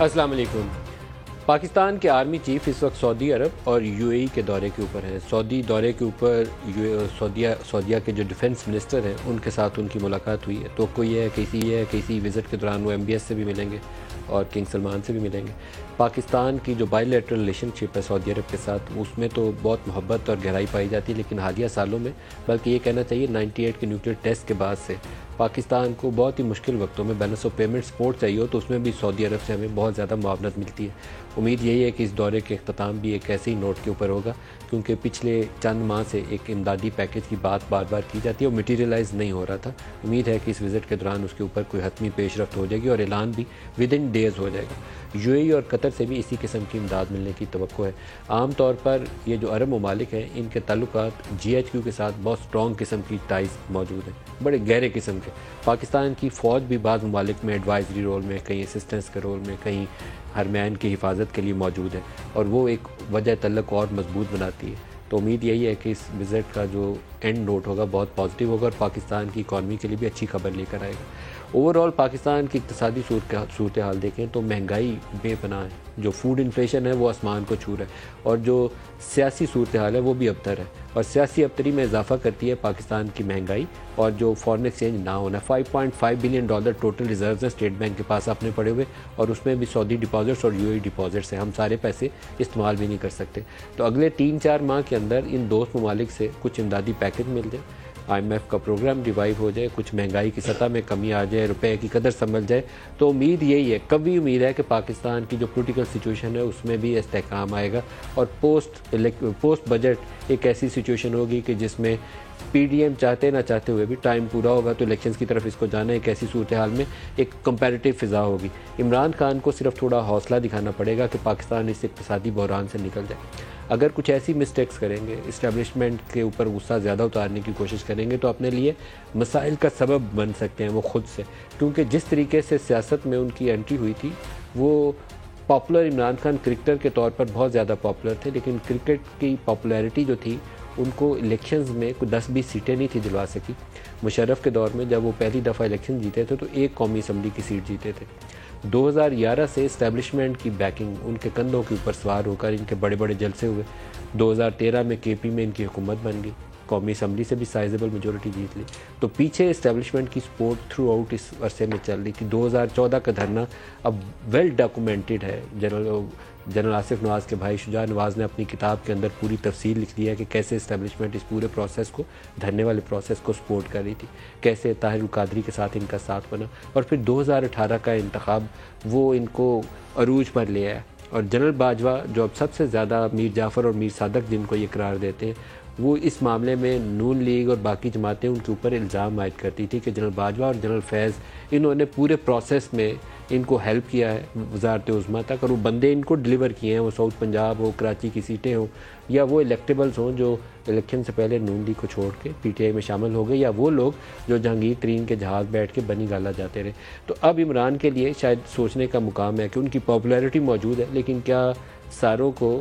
السلام علیکم۔ پاکستان کے آرمی چیف اس وقت سعودی عرب اور یو اے ای کے دورے کے اوپر ہیں۔ سعودی دورے کے اوپر سعودیہ کے جو ڈیفنس منسٹر ہیں ان کے ساتھ ان کی ملاقات ہوئی ہے۔ تو کوئی ہے کسی وزٹ کے دوران وہ MBS سے بھی ملیں گے اور کنگ سلمان سے بھی ملیں گے۔ پاکستان کی جو بائی لیٹرل ریلیشن شپ ہے سعودی عرب کے ساتھ، اس میں تو بہت محبت اور گہرائی پائی جاتی ہے، لیکن حالیہ سالوں میں، بلکہ یہ کہنا چاہیے 98 کے نیوکلیئر ٹیسٹ کے بعد سے پاکستان کو بہت ہی مشکل وقتوں میں بیلنس آف پیمنٹ سپورٹ چاہیے ہو تو اس میں بھی سعودی عرب سے ہمیں بہت زیادہ معاونت ملتی ہے۔ امید یہی ہے کہ اس دورے کے اختتام بھی ایک ایسے ہی نوٹ کے اوپر ہوگا، کیونکہ پچھلے چند ماہ سے ایک امدادی پیکیج کی بات بار بار کی جاتی ہے اور میٹیریلائز نہیں ہو رہا تھا۔ امید ہے کہ اس وزٹ کے دوران اس کے اوپر کوئی حتمی پیش رفت ہو جائے گی اور اعلان بھی ود ان ڈیز ہو جائے گا۔ یو اے ای اور قطر سے بھی اسی قسم کی امداد ملنے کی توقع ہے۔ عام طور پر یہ جو عرب ممالک ہیں ان کے تعلقات GHQ کے ساتھ بہت سٹرونگ قسم کی ٹائز موجود ہیں، بڑے گہرے قسم کے۔ پاکستان کی فوج بھی بعض ممالک میں ایڈوائزری رول میں، کہیں اسسٹنس کے رول میں، کہیں حرمین کی حفاظت کے لیے موجود ہے، اور وہ ایک وجہ تعلق اور مضبوط بناتی ہے۔ تو امید یہی ہے کہ اس وزٹ کا جو اینڈ نوٹ ہوگا بہت پازیٹیو ہوگا اور پاکستان کی اکانومی کے لیے بھی اچھی خبر لے کر آئے گا۔ اوورآل پاکستان کی اقتصادی صورتحال دیکھیں تو مہنگائی بے پناہ ہے، جو فوڈ انفلیشن ہے وہ آسمان کو چھو رہا ہے، اور جو سیاسی صورتحال ہے وہ بھی ابتر ہے، اور سیاسی ابتری میں اضافہ کرتی ہے پاکستان کی مہنگائی اور جو فارن ایکسچینج نہ ہونا۔ $5.5 بلین ٹوٹل ریزروز ہیں اسٹیٹ بینک کے پاس اپنے پڑے ہوئے، اور اس میں بھی سعودی ڈپازٹس اور UAE ڈپازٹس ہیں، ہم سارے پیسے استعمال بھی نہیں کر سکتے۔ تو اگلے 3-4 ماہ کے اندر ان دوست ممالک سے کچھ امدادی پیکج مل جائے، IMF کا پروگرام ریوائیو ہو جائے، کچھ مہنگائی کی سطح میں کمی آ جائے، روپے کی قدر سنبھل جائے، تو امید یہی ہے، کبھی امید ہے کہ پاکستان کی جو پولیٹیکل سچویشن ہے اس میں بھی استحکام آئے گا، اور پوسٹ بجٹ ایک ایسی سچویشن ہوگی کہ جس میں PDM چاہتے نہ چاہتے ہوئے بھی ٹائم پورا ہوگا تو الیکشنز کی طرف اس کو جانا ہے۔ ایک ایسی صورتحال میں ایک کمپیریٹیو فضا ہوگی۔ عمران خان کو صرف تھوڑا حوصلہ دکھانا پڑے گا کہ پاکستان اس اقتصادی بحران سے نکل جائے۔ اگر کچھ ایسی مسٹیکس کریں گے، اسٹیبلشمنٹ کے اوپر غصہ زیادہ اتارنے کی کوشش کریں گے تو اپنے لیے مسائل کا سبب بن سکتے ہیں وہ خود سے، کیونکہ جس طریقے سے سیاست میں ان کی انٹری ہوئی تھی وہ پاپولر، عمران خان کرکٹر کے طور پر بہت زیادہ پاپولر تھے، لیکن کرکٹ کی پاپولیرٹی جو تھی ان کو الیکشنز میں کوئی 10-20 سیٹیں نہیں تھی دلوا سکی۔ مشرف کے دور میں جب وہ پہلی دفعہ الیکشن جیتے تھے تو ایک قومی اسمبلی کی سیٹ جیتے تھے۔ 2011 سے اسٹیبلشمنٹ کی بیکنگ ان کے کندھوں کے اوپر سوار ہو کر ان کے بڑے بڑے جلسے ہوئے۔ 2013 میں KP میں ان کی حکومت بن گئی، قومی اسمبلی سے بھی سائزیبل میجورٹی جیت لی، تو پیچھے اسٹیبلشمنٹ کی سپورٹ تھرو آؤٹ اس عرصے میں چل رہی تھی۔ 2014 کا دھرنا اب ویل ڈاکومنٹڈ ہے، جنرل آصف نواز کے بھائی شجاع نواز نے اپنی کتاب کے اندر پوری تفصیل لکھ دی ہے کہ کیسے اسٹیبلشمنٹ اس پورے پروسیس کو، دھرنے والے پروسیس کو سپورٹ کر رہی تھی، کیسے طاہر القادری کے ساتھ ان کا ساتھ بنا، اور پھر 2018 کا انتخاب وہ ان کو عروج پر لے آیا۔ اور جنرل باجوہ جو اب سب سے زیادہ میر جعفر اور میر صادق جن کو یہ قرار دیتے ہیں، وہ اس معاملے میں نون لیگ اور باقی جماعتیں ان کے اوپر الزام عائد کرتی تھی کہ جنرل باجوہ اور جنرل فیض انہوں نے پورے پروسیس میں ان کو ہیلپ کیا ہے وزارت عظمیٰ تک، اور وہ بندے ان کو ڈلیور کیے ہیں، وہ ساؤتھ پنجاب ہو، کراچی کی سیٹیں ہوں، یا وہ الیکٹیبلز ہوں جو الیکشن سے پہلے نون لیگ کو چھوڑ کے PTI میں شامل ہو گئے، یا وہ لوگ جو جہانگیر ترین کے جہاز بیٹھ کے بنی گالا جاتے رہے۔ تو اب عمران کے لیے شاید سوچنے کا مقام ہے کہ ان کی پاپولیرٹی موجود ہے، لیکن کیا ساروں کو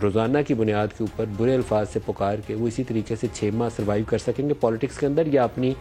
روزانہ کی بنیاد کے اوپر برے الفاظ سے پکار کے وہ اسی طریقے سے 6 ماہ سروائیو کر سکیں گے پالیٹکس کے اندر، یا اپنی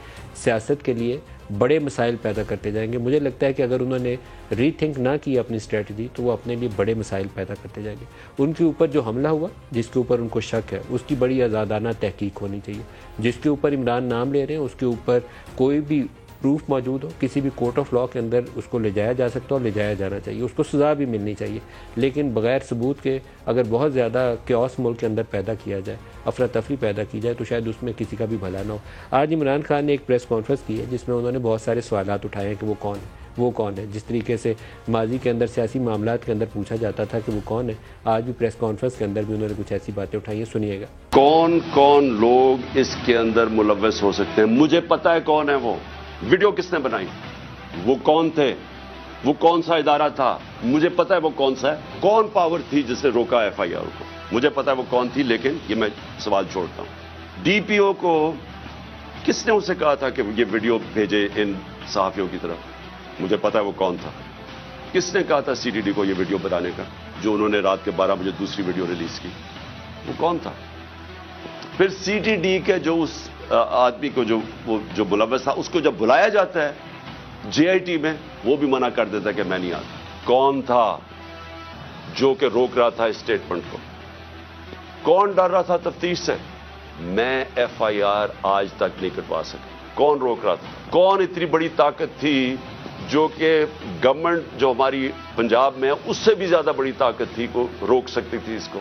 سیاست کے لیے بڑے مسائل پیدا کرتے جائیں گے؟ مجھے لگتا ہے کہ اگر انہوں نے ری تھنک نہ کی اپنی اسٹریٹجی تو وہ اپنے لیے بڑے مسائل پیدا کرتے جائیں گے۔ ان کے اوپر جو حملہ ہوا، جس کے اوپر ان کو شک ہے، اس کی بڑی آزادانہ تحقیق ہونی چاہیے۔ جس کے اوپر عمران نام لے رہے ہیں اس کے اوپر کوئی بھی پروف موجود ہو، کسی بھی کورٹ آف لاء کے اندر اس کو لے جایا جا سکتا ہے اور لے جایا جانا چاہیے، اس کو سزا بھی ملنی چاہیے، لیکن بغیر ثبوت کے اگر بہت زیادہ کیوس ملک کے اندر پیدا کیا جائے، افراتفری پیدا کی جائے، تو شاید اس میں کسی کا بھی بھلا نہ ہو۔ آج عمران خان نے ایک پریس کانفرنس کی ہے جس میں انہوں نے بہت سارے سوالات اٹھائے ہیں کہ وہ کون ہے، جس طریقے سے ماضی کے اندر سیاسی معاملات کے اندر پوچھا جاتا تھا کہ وہ کون ہے، آج بھی پریس کانفرنس کے اندر بھی انہوں نے کچھ ایسی باتیں اٹھائی ہیں، سنیے گا۔ کون لوگ اس کے اندر ملوث ہو سکتے ہیں؟ مجھے پتا ہے کون ہے وہ، ویڈیو کس نے بنائی، وہ کون تھے، وہ کون سا ادارہ تھا، مجھے پتا ہے وہ کون سا ہے، کون پاور تھی جس نے روکا FIR کو، مجھے پتا ہے وہ کون تھی، لیکن یہ میں سوال چھوڑتا ہوں۔ DPO کو کس نے اسے کہا تھا کہ یہ ویڈیو بھیجے ان صحافیوں کی طرف، مجھے پتا ہے وہ کون تھا۔ کس نے کہا تھا CTD کو یہ ویڈیو بنانے کا، جو انہوں نے رات کے 12 بجے دوسری ویڈیو ریلیز کی، وہ کون تھا؟ پھر CTD کے جو اس آدمی کو جو ملوث تھا، اس کو جب بلایا جاتا ہے JIT میں، وہ بھی منع کر دیتا ہے کہ میں نہیں آتا۔ کون تھا جو کہ روک رہا تھا اسٹیٹمنٹ کو؟ کون ڈر رہا تھا تفتیش سے؟ میں ایف آئی آر آج تک نہیں کٹوا سکا. کون روک رہا تھا؟ کون اتنی بڑی طاقت تھی جو کہ گورنمنٹ جو ہماری پنجاب میں ہے اس سے بھی زیادہ بڑی طاقت تھی کو روک سکتی تھی اس کو؟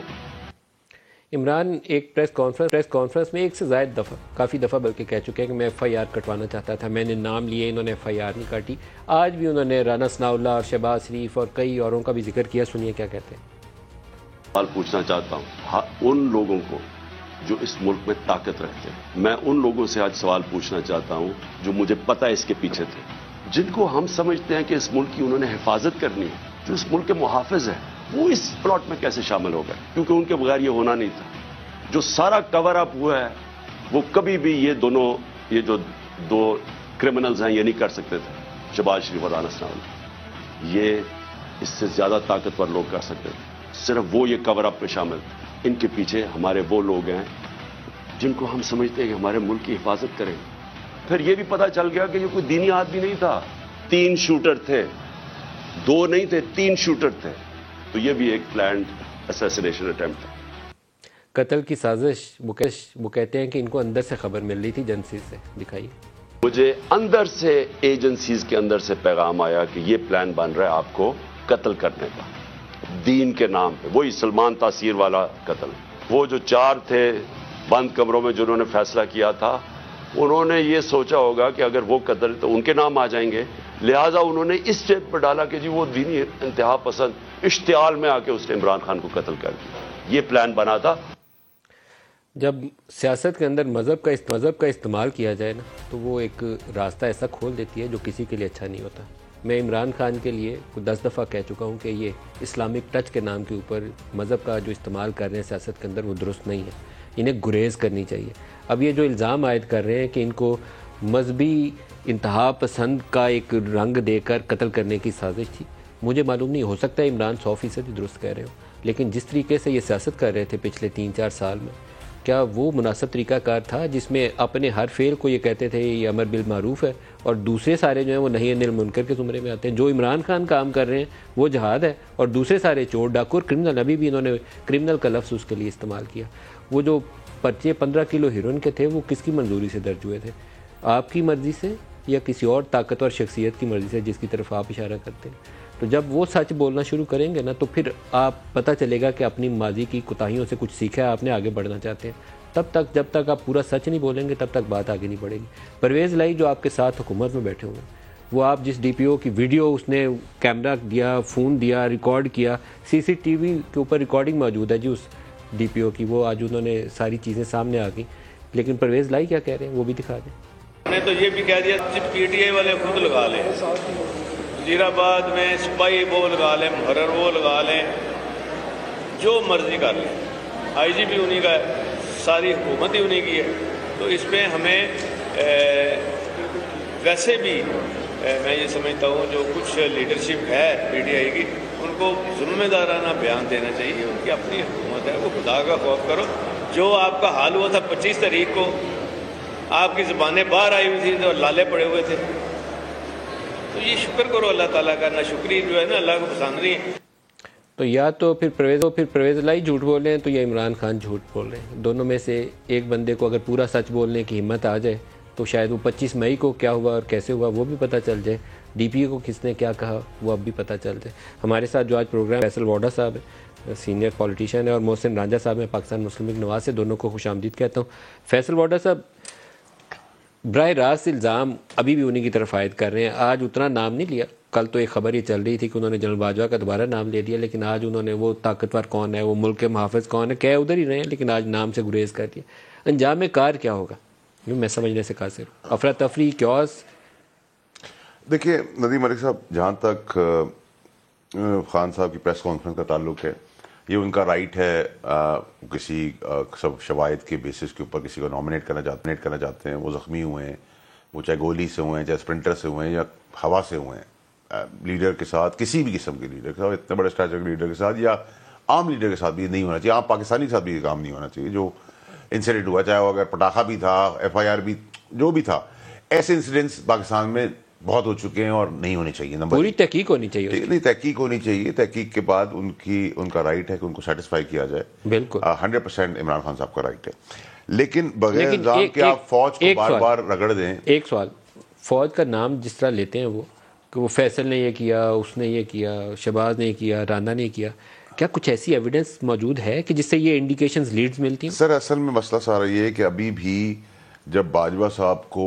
عمران ایک پریس کانفرنس میں ایک سے زائد دفعہ، کافی دفعہ بلکہ کہہ چکے ہیں کہ میں ایف آئی آر کٹوانا چاہتا تھا، میں نے نام لیے، انہوں نے ایف آئی آر نہیں کاٹی. آج بھی انہوں نے رانا ثناء اللہ اور شہباز شریف اور کئی اوروں کا بھی ذکر کیا. سنیے کیا کہتے ہیں. سوال پوچھنا چاہتا ہوں ان لوگوں کو جو اس ملک میں طاقت رکھتے ہیں. میں ان لوگوں سے آج سوال پوچھنا چاہتا ہوں جو مجھے پتہ ہے اس کے پیچھے تھے، جن کو ہم سمجھتے ہیں کہ اس ملک کی انہوں نے حفاظت کرنی ہے، جو اس ملک کے محافظ ہیں، وہ اس پلاٹ میں کیسے شامل ہو گئے؟ کیونکہ ان کے بغیر یہ ہونا نہیں تھا. جو سارا کور اپ ہوا ہے وہ کبھی بھی یہ جو دو کرمنلز ہیں یہ نہیں کر سکتے تھے، شہباز شریف اور رانا ثناء اللہ. یہ اس سے زیادہ طاقتور لوگ کر سکتے تھے. صرف وہ یہ کور اپ میں شامل. ان کے پیچھے ہمارے وہ لوگ ہیں جن کو ہم سمجھتے ہیں کہ ہمارے ملک کی حفاظت کریں. پھر یہ بھی پتا چل گیا کہ یہ کوئی دینی آدمی نہیں تھا. 3 شوٹر تھے، 2 نہیں تھے، 3 شوٹر تھے. تو یہ بھی ایک پلانڈ اسیسینیشن اٹیمپٹ تھا. قتل کی سازش، وہ کہتے ہیں کہ ان کو اندر سے خبر مل رہی تھی ایجنسی سے. دکھائیے. مجھے اندر سے ایجنسیز کے اندر سے پیغام آیا کہ یہ پلان بن رہا ہے آپ کو قتل کرنے کا، دین کے نام پہ. وہی سلمان تاثیر والا قتل. وہ جو 4 تھے بند کمروں میں جنہوں نے فیصلہ کیا تھا، انہوں نے یہ سوچا ہوگا کہ اگر وہ قتل تو ان کے نام آ جائیں گے، لہٰذا انہوں نے اس چیت پر ڈالا کہ جی وہ دینی انتہا پسند اشتعال میں آ کے اس نے عمران خان کو قتل کر دیا. یہ پلان بنا تھا. جب سیاست کے اندر مذہب کا استعمال کیا جائے نا تو وہ ایک راستہ ایسا کھول دیتی ہے جو کسی کے لیے اچھا نہیں ہوتا. میں عمران خان کے لیے 10 دفعہ کہہ چکا ہوں کہ یہ اسلامک ٹچ کے نام کے اوپر مذہب کا جو استعمال کر رہے ہیں سیاست کے اندر وہ درست نہیں ہے. انہیں گریز کرنی چاہیے. اب یہ جو الزام عائد کر رہے ہیں کہ ان کو مذہبی انتہا پسند کا ایک رنگ دے کر قتل کرنے کی سازش تھی، مجھے معلوم نہیں. ہو سکتا ہے عمران 100% درست کہہ رہے ہو، لیکن جس طریقے سے یہ سیاست کر رہے تھے پچھلے 3-4 سال میں، کیا وہ مناسب طریقہ کار تھا جس میں اپنے ہر فعل کو یہ کہتے تھے یہ امر بالمعروف ہے اور دوسرے سارے جو ہیں وہ نہی عن المنکر کے زمرے میں آتے ہیں؟ جو عمران خان کام کر رہے ہیں وہ جہاد ہے اور دوسرے سارے چور ڈاکو اور کرمنل. ابھی بھی انہوں نے کرمنل کا لفظ اس کے لیے استعمال کیا. وہ جو پرچے 15 کلو ہیروئن کے تھے وہ کس کی منظوری سے درج ہوئے تھے؟ آپ کی مرضی سے یا کسی اور طاقتور شخصیت کی مرضی سے جس کی طرف آپ اشارہ کرتے ہیں؟ تو جب وہ سچ بولنا شروع کریں گے نا تو پھر آپ پتہ چلے گا کہ اپنی ماضی کی کوتاہیوں سے کچھ سیکھا ہے آپ نے، آگے بڑھنا چاہتے ہیں. جب تک آپ پورا سچ نہیں بولیں گے تب تک بات آگے نہیں بڑھے گی. پرویز لائی جو آپ کے ساتھ حکومت میں بیٹھے ہوئے ہیں، وہ آپ جس ڈی پی او کی ویڈیو اس نے کیمرہ دیا، فون دیا، ریکارڈ کیا، سی سی ٹی وی کے اوپر ریکارڈنگ موجود ہے جی اس ڈی پی او کی، وہ آج انہوں نے ساری چیزیں سامنے آ گئیں. لیکن پرویز لائی کیا کہہ رہے ہیں وہ بھی دکھا دیں. میں نے تو یہ بھی کہہ دیا پی ٹی آئی والے خود لگا لیں، وزیر آباد میں سپاہی وہ لگا لیں، محرر وہ لگا لیں، جو مرضی کر لیں. آئی جی بھی انہیں کا ہے، ساری حکومت ہی انہیں کی ہے. تو اس پہ ہمیں ویسے بھی میں یہ سمجھتا ہوں جو کچھ لیڈرشپ ہے پی ٹی آئی کی ان کو ذمہ دارانہ بیان دینا چاہیے. ان کی اپنی حکومت ہے، وہ خدا کا خوف کرو. جو آپ کا حال ہوا تھا 25 تاریخ کو، آپ کی زبانیں باہر آئی ہوئی تھی اور لالے پڑے ہوئے تھے، تو یہ شکر کرو اللہ تعالیٰ کا. نہ شکری جو ہے نا اللہ کو پسند نہیں ہے. تو یا تو پھر پرویز لائی جھوٹ بول رہے ہیں تو یا عمران خان جھوٹ بول رہے ہیں. دونوں میں سے ایک بندے کو اگر پورا سچ بولنے کی ہمت آ جائے تو شاید وہ 25 مئی کو کیا ہوا اور کیسے ہوا وہ بھی پتہ چل جائے، ڈی پی او کو کس نے کیا کہا وہ اب بھی پتہ چل جائے. ہمارے ساتھ جو آج پروگرام فیصل واڈا صاحب ہے، سینئر پولیٹیشین ہے، اور محسن رانجھا صاحب ہیں پاکستان مسلم لیگ نواز سے. دونوں کو خوش آمدید کہتا ہوں. فیصل واڈا صاحب، براہ راست الزام ابھی بھی انہیں کی طرف عائد کر رہے ہیں. آج اتنا نام نہیں لیا، کل تو ایک خبر یہ چل رہی تھی کہ انہوں نے جنرل باجوہ کا دوبارہ نام لے دیا، لیکن آج انہوں نے وہ طاقتور کون ہے، وہ ملک کے محافظ کون ہے، کہہ ادھر ہی رہے ہیں لیکن آج نام سے گریز کر دیا. انجام کار کیا ہوگا یوں میں سمجھنے سے قاصر ہوں. افراتفری، کیوس. دیکھیے ندیم ملک صاحب، جہاں تک خان صاحب کی پریس کانفرنس کا تعلق ہے، یہ ان کا رائٹ ہے. کسی شواہد کے بیسس کے اوپر کسی کو نامنیٹ کرنا چاہتے ہیں. وہ زخمی ہوئے ہیں، وہ چاہے گولی سے ہوئے ہیں، چاہے اسپرنٹر سے ہوئے ہیں یا ہوا سے ہوئے ہیں، لیڈر کے ساتھ، کسی بھی قسم کے لیڈر کے ساتھ، اتنے بڑے اسٹیچر کے لیڈر کے ساتھ یا عام لیڈر کے ساتھ بھی نہیں ہونا چاہیے. عام پاکستانی کے ساتھ بھی یہ کام نہیں ہونا چاہیے. جو انسیڈنٹ ہوا، چاہے وہ اگر پٹاخہ بھی تھا، ایف آئی آر بھی جو بھی تھا، ایسے انسیڈنٹس پاکستان میں بہت ہو چکے ہیں اور نہیں ہونی چاہیے. نمبر پوری تحقیق ہونی چاہیے. نہیں, تحقیق ہونی چاہیے. تحقیق کے بعد ان کا رائٹ ہے کہ ان کو سیٹسفائی کیا جائے. بالکل 100% عمران خان صاحب کا رائٹ ہے, لیکن بغیر الزام کہ آپ فوج کو بار بار رگڑ دیں. ایک سوال, فوج کا نام جس طرح لیتے ہیں وہ کہ وہ فیصل نے یہ کیا, اس نے یہ کیا, شہباز نے کیا, رانا نے کیا, کیا کچھ ایسی ایویڈنس موجود ہے کہ جس سے یہ انڈیکیشنز لیڈز ملتی ہیں؟ سر اصل میں مسئلہ سارا یہ ہے کہ ابھی بھی جب باجوہ صاحب کو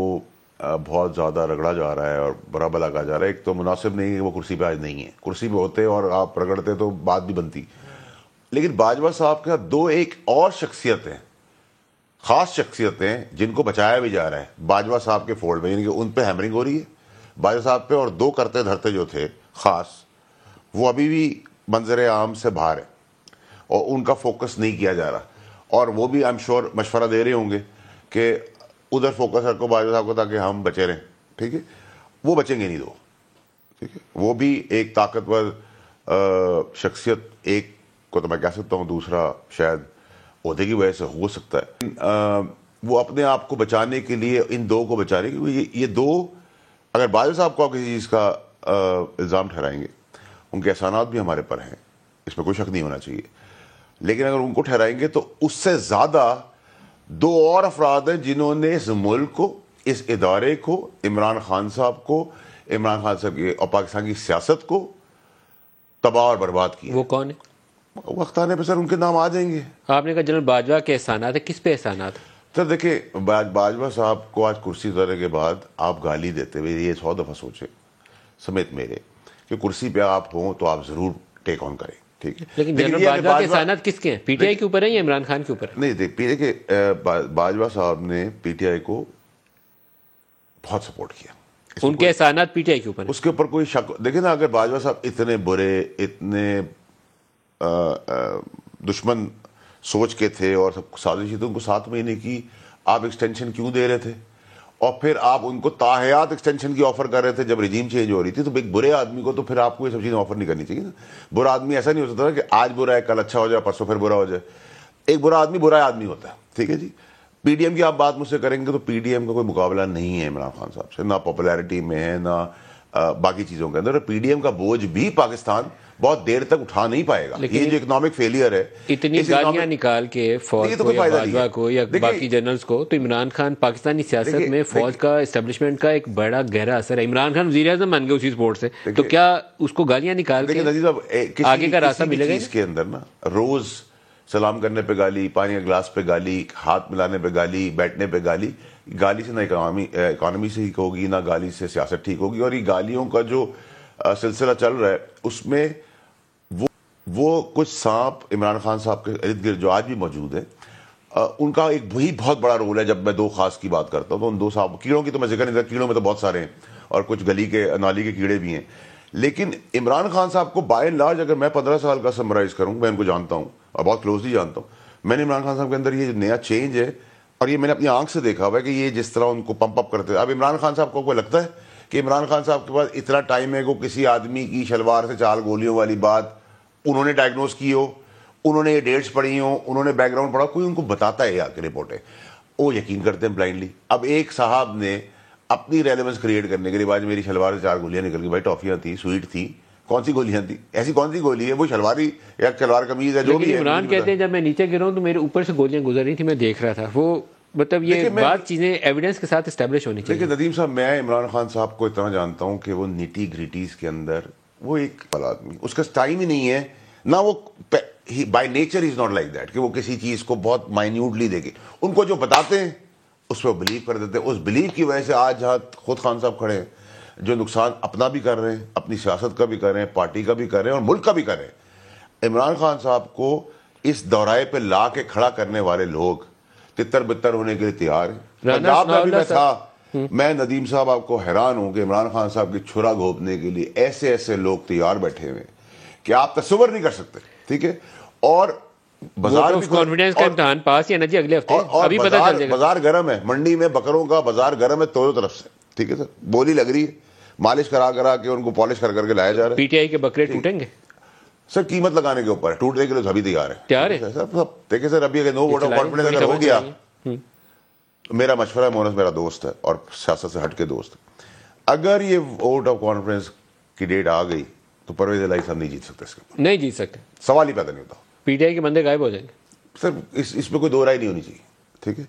بہت زیادہ رگڑا جا رہا ہے اور برا بلا کہا جا رہا ہے, ایک تو مناسب نہیں ہے کہ وہ کرسی پہ آج نہیں ہے. کرسی پہ ہوتے اور آپ رگڑتے تو بات بھی بنتی, لیکن باجوہ صاحب کا دو ایک اور شخصیتیں, خاص شخصیتیں جن کو بچایا بھی جا رہا ہے باجوہ صاحب کے فولڈ میں, یعنی کہ ان پہ ہیمرنگ ہو رہی ہے باجوہ صاحب پہ, اور دو کرتے دھرتے جو تھے خاص, وہ ابھی بھی منظر عام سے باہر ہے اور ان کا فوکس نہیں کیا جا رہا. اور وہ بھی آئی ایم شیور مشورہ دے رہے ہوں گے کہ ادھر فوکس رکھو باجوہ صاحب کو تاکہ ہم بچے رہیں. ٹھیک ہے, وہ بچیں گے نہیں دو. ٹھیک ہے, وہ بھی ایک طاقتور شخصیت, ایک کو تو میں کہہ سکتا ہوں, دوسرا شاید عہدے کی وجہ سے ہو سکتا ہے. وہ اپنے آپ کو بچانے کے لیے ان دو کو بچانے کے لیے, یہ دو اگر باجوہ صاحب کو آپ کسی چیز کا الزام ٹھہرائیں گے, ان کے احسانات بھی ہمارے پر ہیں, اس میں کوئی شک نہیں ہونا چاہیے, لیکن اگر ان کو ٹھہرائیں گے تو اس سے زیادہ دو اور افراد ہیں جنہوں نے اس ملک کو, اس ادارے کو, عمران خان صاحب کو, عمران خان صاحب کی اور پاکستان کی سیاست کو تباہ اور برباد کیا. وہ کون ہے؟ وقت آنے پہ سر ان کے نام آ جائیں گے. آپ نے کہا جنرل باجوہ کے احسانات ہیں, کس پہ احسانات؟ سر دیکھیں, باجوہ صاحب کو آج کرسی اترنے کے بعد آپ گالی دیتے ہوئے یہ 100 دفعہ سوچیں سمیت میرے کہ کرسی پہ آپ ہوں تو آپ ضرور ٹیک آن کریں. ٹھیک ہے, لیکن جنرل باجوہ کے احسانات کس کے ہیں؟ پی ٹی آئی کے اوپر ہیں یا عمران خان کے اوپر؟ نہیں, دیکھیے باجوہ صاحب نے پی ٹی آئی کو بہت سپورٹ کیا, ان کے احسانات پی ٹی آئی کے اوپر ہیں, اس کے اوپر کوئی شک. دیکھیں نا, اگر باجوہ صاحب اتنے برے, اتنے دشمن سوچ کے تھے اور سب سازشی تھے, ان کو 7 مہینے کی آپ ایکسٹینشن کیوں دے رہے تھے؟ اور پھر آپ ان کو تاحیات ایکسٹینشن کی آفر کر رہے تھے جب رجیم چینج ہو رہی تھی. تو ایک برے آدمی کو تو پھر آپ کو یہ سب چیزیں آفر نہیں کرنی چاہیے نا. برا آدمی ایسا نہیں ہو سکتا کہ آج برا ہے کل اچھا ہو جائے, پرسوں پھر برا ہو جائے. ایک برا آدمی ہوتا ہے. ٹھیک ہے جی, پی ڈی ایم کی آپ بات مجھ سے کریں گے تو پی ڈی ایم کا کوئی مقابلہ نہیں ہے عمران خان صاحب سے, نہ پاپولیرٹی میں ہے نہ باقی چیزوں کے اندر. پی ڈی ایم کا بوجھ بھی پاکستان بہت دیر تک اٹھا نہیں پائے گا. یہ جو اکنامک فیلئر ہے, اتنی گالیاں نکال کے فوج کو یا باجوہ کو یا باقی جنرلز کو, تو عمران خان پاکستانی سیاست میں فوج کا اسٹیبلشمنٹ کا ایک بڑا گہرا اثر ہے. عمران خان وزیر اعظم بن گئے اسی سپورٹ سے, تو کیا اس کو گالیاں نکال کے آگے کا راستہ ملے گا؟ اس کے اندر نا روز سلام کرنے پہ گالی, پانی کا گلاس پہ گالی, ہاتھ ملانے پہ گالی, بیٹھنے پہ گالی, گالی سے نہ اکانومی سے ٹھیک ہوگی نہ گالی سے سیاست ٹھیک ہوگی. اور یہ گالیوں کا جو سلسلہ چل رہا ہے اس میں وہ کچھ سانپ عمران خان صاحب کے ارد گرد جو آج بھی موجود ہیں, ان کا ایک وہی بہت بڑا رول ہے. جب میں دو خاص کی بات کرتا ہوں تو ان دو سانپ, کیڑوں کی تو میں ذکر نہیں کرتا, کیڑوں میں تو بہت سارے ہیں اور کچھ گلی کے نالی کے کیڑے بھی ہیں, لیکن عمران خان صاحب کو بائی اینڈ لارج اگر میں 15 سال کا سمرائز کروں, میں ان کو جانتا ہوں اور بہت کلوزلی جانتا ہوں, میں نے عمران خان صاحب کے اندر یہ نیا چینج ہے اور یہ میں نے اپنی آنکھ سے دیکھا ہوا ہے کہ یہ جس طرح ان کو پمپ اپ کرتے ہیں. اب عمران خان صاحب کو کوئی لگتا ہے کہ عمران خان صاحب کے پاس اتنا ٹائم ہے کہ کسی آدمی کی شلوار سے 4 گولیوں والی بات انہوں نے ڈائگنوز کی ہو, انہوں نے یہ ڈیٹس پڑھی ہوں, انہوں نے بیک گراؤنڈ پڑھا, کوئی ان کو بتاتا ہے یا کہ رپورٹ ہے, وہ یقین کرتے ہیں بلائنڈلی. اب ایک صاحب نے اپنی ریلیونس کریٹ کرنے کے لیے, بعد میری شلوار سے 4 گولیاں نکل گئی, بھائی ٹافیاں تھیں, سویٹ تھی, کون سی گولیاں تھیں, ایسی کون سی گولی ہے, وہ شلواری یا شلوار قمیض ہے جو بھی ہے. عمران کہتے ہیں جب میں نیچے گرا ہوں تو میرے اوپر سے گولیاں گزر رہی تھیں, میں دیکھ رہا تھا. وہ مطلب یہ بات چیزیں ایویڈنس کے ساتھ اسٹیبلش ہونی چاہیے. لیکن ندیم صاحب, میں عمران خان صاحب کو اتنا جانتا ہوں کہ وہ نیٹی گریٹیز کے اندر وہ ایک آدمی, اس کا ٹائم ہی نہیں ہے نہ, وہ by nature is not like that کہ وہ کسی چیز کو بہت مائنیوٹلی دیکھے. ان کو جو بتاتے ہیں اس پہ وہ بلیو کر دیتے ہیں. اس بلیو کی وجہ سے آج جہاں خود خان صاحب کھڑے ہیں, جو نقصان اپنا بھی کر رہے ہیں, اپنی سیاست کا بھی کر رہے ہیں, پارٹی کا بھی کر رہے ہیں اور ملک کا بھی کر رہے ہیں. عمران خان صاحب کو اس دورائے پہ لا کے کھڑا کرنے والے لوگ تتر بتر ہونے کے لیے تیار ہیں. پنجاب میں بھی میں تھا, میں ندیم صاحب آپ کو حیران ہوں کہ عمران خان صاحب کی چھرا گھونپنے کے لیے ایسے ایسے لوگ تیار بیٹھے ہوئے کہ آپ تصور نہیں کر سکتے. ٹھیک ہے, اور بازار کانفیڈنس کا امتحان پاس یا نہ جی اگلے ہفتے, ابھی پتہ چل جائے گا. بازار گرم ہے, منڈی میں بکروں کا بازار گرم ہے دونوں طرف سے. ٹھیک ہے سر, بولی لگ رہی ہے, مالش کرا کے ان کو پالش کر کے لایا جا رہا ہے. پی ٹی آئی کے بکرے ٹوٹیں گے سر, قیمت لگانے کے اوپر, ٹوٹنے کے لیے ابھی تیار ہے. دیکھیں سر, ابھی اگر نو ووٹ آف کانفیڈنس اگر ہو گیا, میرا مشورہ ہے, مونس میرا دوست ہے اور سیاست سے ہٹ کے دوست, اگر یہ ووٹ آف کانفیڈنس کی ڈیٹ آ گئی تو پرویز الہی صاحب نہیں جیت سکتے، اس کے نہیں جیت سکتے، سوال ہی پیدا نہیں ہوتا. پی ٹی آئی کے بندے غائب ہو جائیں گے سر اس میں کوئی دو رائے نہیں ہونی چاہیے. ٹھیک ہے،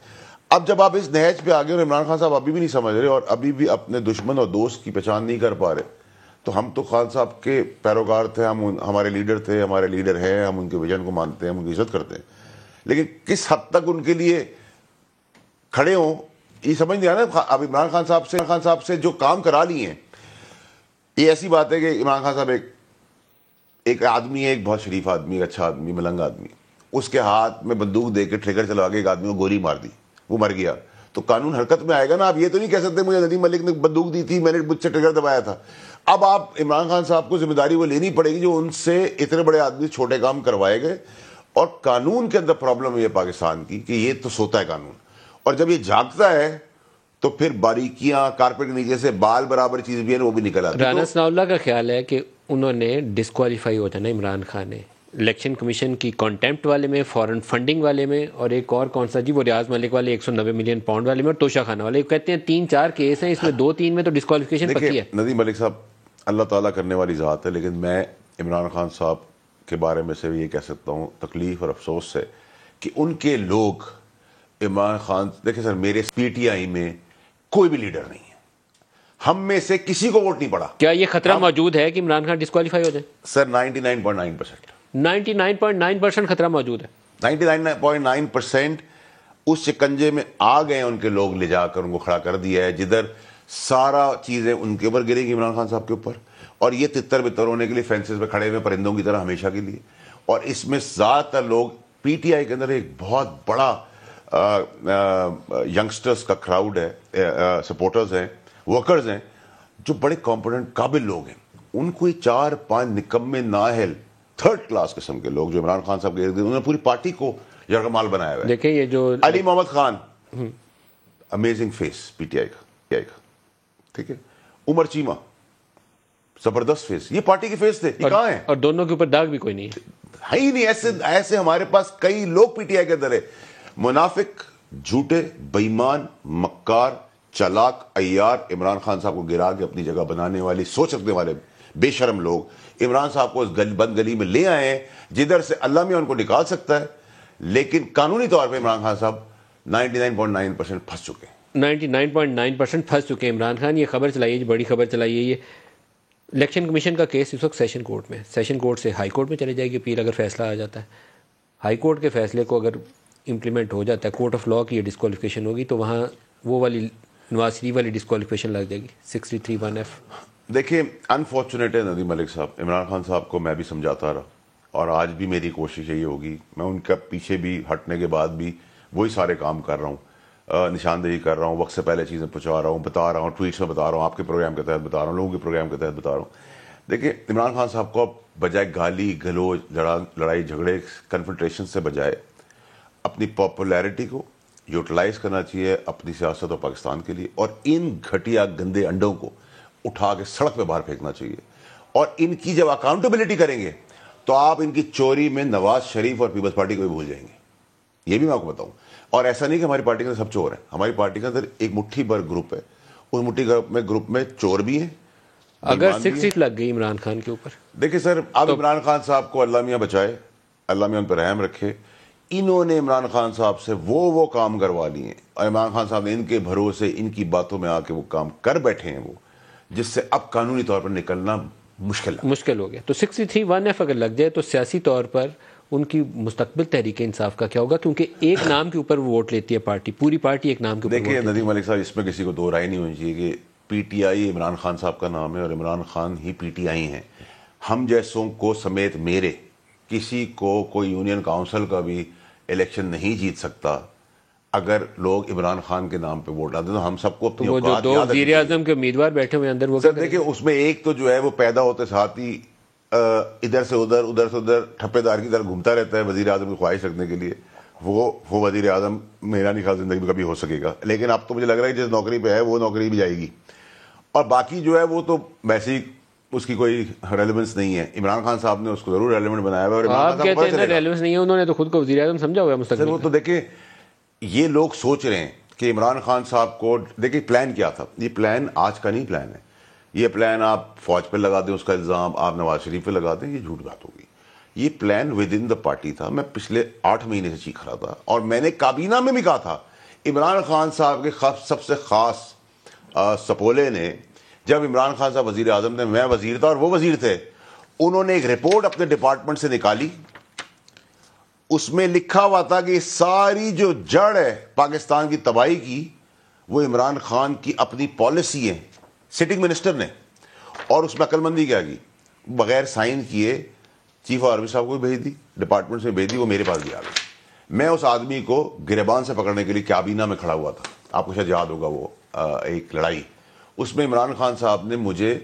اب جب آپ اس نہج پہ آگے اور عمران خان صاحب ابھی بھی نہیں سمجھ رہے اور ابھی بھی اپنے دشمن اور دوست کی پہچان نہیں کر پا رہے، تو ہم تو خان صاحب کے پیروکار تھے، ہمارے لیڈر تھے، ہمارے لیڈر ہیں، ہم ان کے ویژن کو مانتے ہیں، ہم ان کی عزت کرتے ہیں، لیکن کس حد تک ان کے لیے کھڑے ہوں یہ سمجھ نہیں آ رہا. اب عمران خان صاحب سے جو کام کرا لیے ہیں، یہ ایسی بات ہے کہ عمران خان صاحب ایک آدمی ہے، ایک بہت شریف آدمی، ایک اچھا آدمی، ملنگ آدمی، اس کے ہاتھ میں بندوق دے کے ٹریگر چلا کے ایک آدمی کو گولی مار دی، وہ مر گیا، تو قانون حرکت میں آئے گا نا. آپ یہ تو نہیں کہہ سکتے مجھے ندیم ملک نے بندوق دی تھی، میں نے مجھ سے ٹریگر دبایا تھا. اب آپ عمران خان صاحب کو ذمہ داری وہ لینی پڑے گی جو ان سے اتنے بڑے آدمی چھوٹے کام کروائے گئے. اور قانون کے اندر پرابلم ہے پاکستان کی کہ یہ تو سوتا ہے قانون، اور جب یہ جاگتا ہے تو پھر باریکیاں کارپیٹ کے نیچے سے بال برابر چیز بھی ہے وہ بھی نکل آتی ہے. رانا ثناء اللہ کا خیال ہے کہ انہوں نے ڈسکوالیفائی ہو جانا عمران خان نے الیکشن کمیشن کی کانٹیمپٹ والے میں، فورن فنڈنگ والے میں، اور ایک اور کون سا جی وہ ریاض ملک والے 190 ملین پاؤنڈ والے میں، اور توشہ خانہ والے. کہتے ہیں 3-4 کیس ہیں، اس میں 2-3 میں تو ڈسکوالیفیکیشن پکی ہے. ندیم ملک صاحب اللہ تعالیٰ کرنے والی ذات ہے، لیکن میں عمران خان صاحب کے بارے میں سے یہ کہہ سکتا ہوں تکلیف اور افسوس سے کہ ان کے لوگ عمران خان، دیکھیں سر میرے پی ٹی آئی میں کوئی بھی لیڈر نہیں ہے، ہم میں سے کسی کو ووٹ نہیں پڑا. کیا یہ خطرہ موجود ہے کہ عمران خان ڈسکوالیفائی ہو جائے؟ سر 99.9% 99.9% خطرہ موجود ہے. 99.9% اس شکنجے میں آ گئے ان کے لوگ، لے جا کر ان کو کھڑا کر دیا ہے جدھر سارا چیزیں ان کے اوپر گرے گی عمران خان صاحب کے اوپر، اور یہ تتر بتر ہونے کے لیے فینسز پہ کھڑے ہوئے پرندوں کی طرح ہمیشہ کے لیے. اور اس میں زیادہ تر لوگ پی ٹی آئی کے اندر ایک بہت بڑا ینگسٹرز کا کراؤڈ ہے، سپورٹرز ہیں، ورکرز ہیں، جو بڑے کمپیٹنٹ قابل لوگ ہیں. ان کو 4-5 نکمے نااہل تھرڈ کلاس قسم کے لوگ جو عمران خان صاحب کے انہوں نے پوری پارٹی کو یرغمال بنایا ہوا ہے. دیکھیں یہ جو Ali Muhammad Khan amazing face P T I کا، ٹھیک ہے. عمر چیمہ زبردست فیس، یہ پارٹی کے فیس تھے، یہ کہاں ہیں؟ اور دونوں کے اوپر داغ بھی کوئی نہیں ہے ہی نہیں. ایسے ہمارے پاس کئی لوگ پی ٹی آئی کے اندر ہے، منافق، جھوٹے، بےایمان، مکار، چالاک، عیار، عمران خان صاحب کو گرا کے اپنی جگہ بنانے والی سوچ رکھنے والے بے شرم لوگ عمران صاحب کو اس بند گلی میں لے آئے ہیں جدھر سے اللہ میاں ان کو نکال سکتا ہے. لیکن قانونی طور پہ عمران خان صاحب 99.9% پھنس چکے ہیں. 99.9% پھنس چکے ہیں عمران خان. یہ خبر چلائیے، بڑی خبر چلائیے. یہ الیکشن کمیشن کا کیس اس وقت سیشن کورٹ میں، سیشن کورٹ سے ہائی کورٹ میں چلے جائے گی اپیل اگر فیصلہ آ جاتا ہے. ہائی کورٹ کے فیصلے کو اگر امپلیمنٹ ہو جاتا ہے، کورٹ آف لا کی یہ ڈسکوالیفیکیشن ہوگی تو وہاں وہ والی نواز شریف والی ڈسکوالیفیکیشن لگ جائے گی 63(1)(f). دیکھیں انفارچونیٹ ہے ندیم ملک صاحب، عمران خان صاحب کو میں بھی سمجھاتا رہا اور آج بھی میری کوشش یہی ہوگی، میں ان کا پیچھے بھی ہٹنے کے بعد بھی وہی سارے کام کر رہا ہوں، نشاندہی کر رہا ہوں، وقت سے پہلے چیزیں پہنچا رہا ہوں، بتا رہا ہوں، ٹویٹس میں بتا رہا ہوں، آپ کے پروگرام کے تحت بتا رہا ہوں، لوگوں کے پروگرام کے تحت بتا رہا ہوں. دیکھیں عمران خان صاحب کو اب بجائے گالی گلوچ، لڑائی جھگڑے، کنفرنٹریشن سے بجائے اپنی پاپولیرٹی کو یوٹیلائز کرنا چاہیے اپنی سیاست اور پاکستان کے لیے، اور ان گھٹیا گندے انڈوں کو اٹھا کے سڑک پہ باہر پھینکنا چاہیے. اور ان کی جب اکاؤنٹیبلٹی کریں گے تو آپ ان کی چوری میں نواز شریف اور پیپلز پارٹی کو بھی بھول جائیں گے. یہ بھی میں آپ کو بتاؤں. اور ایسا نہیں کہ ہماری پارٹی کے اندر سب چور ہیں، ہماری پارٹی کے اندر ایک مٹھی بھر گروپ ہے، اس مٹھی گروپ میں چور بھی ہیں. اگر 6 سیٹ لگ گئی عمران خان کے اوپر، دیکھیں سر اب عمران خان صاحب کو اللہ میاں بچائے، اللہ میاں ان پر رحم رکھے. انہوں نے عمران خان صاحب سے وہ کام کروا لیے ہیں اور عمران خان صاحب نے ان کے بھروسے ان کی باتوں میں آ کے وہ کام کر بیٹھے ہیں، وہ جس سے اب قانونی طور پر نکلنا مشکل ہو گیا. تو 63(1)(f) اگر لگ جائے تو سیاسی طور پر ان کی مستقبل تحریک انصاف کا کیا ہوگا؟ کیونکہ ایک نام کے اوپر ووٹ لیتی ہے پارٹی، پوری پارٹی ایک نام کے اوپر. دیکھیے ندیم ملک صاحب، اس میں کسی کو دو رائے نہیں ہونی چاہیے کہ پی ٹی آئی عمران خان صاحب کا نام ہے اور عمران خان ہی پی ٹی آئی ہیں. ہم جیسوں کو سمیت میرے کسی کو کوئی یونین کاؤنسل کا بھی الیکشن نہیں جیت سکتا اگر لوگ عمران خان کے نام پہ ووٹ ڈالتے. تو ہم سب کو اپنی وہ جو 2 وزیر اعظم کے امیدوار بیٹھے ہوئے اندر، وہ دیکھیں اس میں ایک تو جو ہے وہ پیدا ہوتے ساتھ ہی ادھر سے ادھر ٹھپے دار کی طرح گھومتا رہتا ہے وزیر اعظم کی خواہش رکھنے کے لیے. وہ وزیر اعظم میرا نہیں خیال زندگی میں کبھی ہو سکے گا. لیکن اب تو مجھے لگ رہا ہے جس نوکری پہ ہے وہ نوکری بھی جائے گی. اور باقی جو ہے وہ تو ویسے ہی اس کی کوئی ریلیونس نہیں ہے. عمران خان صاحب نے اس کو ضرور ریلیونٹ بنایا ہوا ہے. آپ کہتے ہیں ریلیونس نہیں ہے، انہوں نے تو خود کو وزیر اعظم سمجھا ہوا ہے مستقبل. وہ تو دیکھیں یہ لوگ سوچ رہے ہیں کہ عمران خان صاحب کو، دیکھیں پلان کیا تھا. یہ پلان آج کا نہیں پلان ہے. یہ پلان آپ فوج پہ لگا دیں، اس کا الزام آپ نواز شریف پہ لگا دیں، یہ جھوٹ بات ہوگی. یہ plan with in the party تھا. میں پچھلے 8 مہینے سے چیخ رہا تھا اور میں نے کابینہ میں بھی کہا تھا. عمران خان صاحب کے سب سے خاص سپولے نے، جب عمران خان صاحب وزیر اعظم تھے، میں وزیر تھا اور وہ وزیر تھے، انہوں نے ایک رپورٹ اپنے ڈپارٹمنٹ سے نکالی. اس میں لکھا ہوا تھا کہ ساری جو جڑ ہے پاکستان کی تباہی کی وہ عمران خان کی اپنی پالیسی ہے، سٹنگ منسٹر نے. اور اس میں عقل مندی کیا کی، بغیر سائن کیے چیف آرمی صاحب کو بھیج دی، ڈپارٹمنٹ سے بھیج دی، وہ میرے پاس بھی آ گئی. میں اس آدمی کو گریبان سے پکڑنے کے لیے کابینہ میں کھڑا ہوا تھا. آپ کو شاید یاد ہوگا وہ ایک لڑائی، اس میں عمران خان صاحب نے مجھے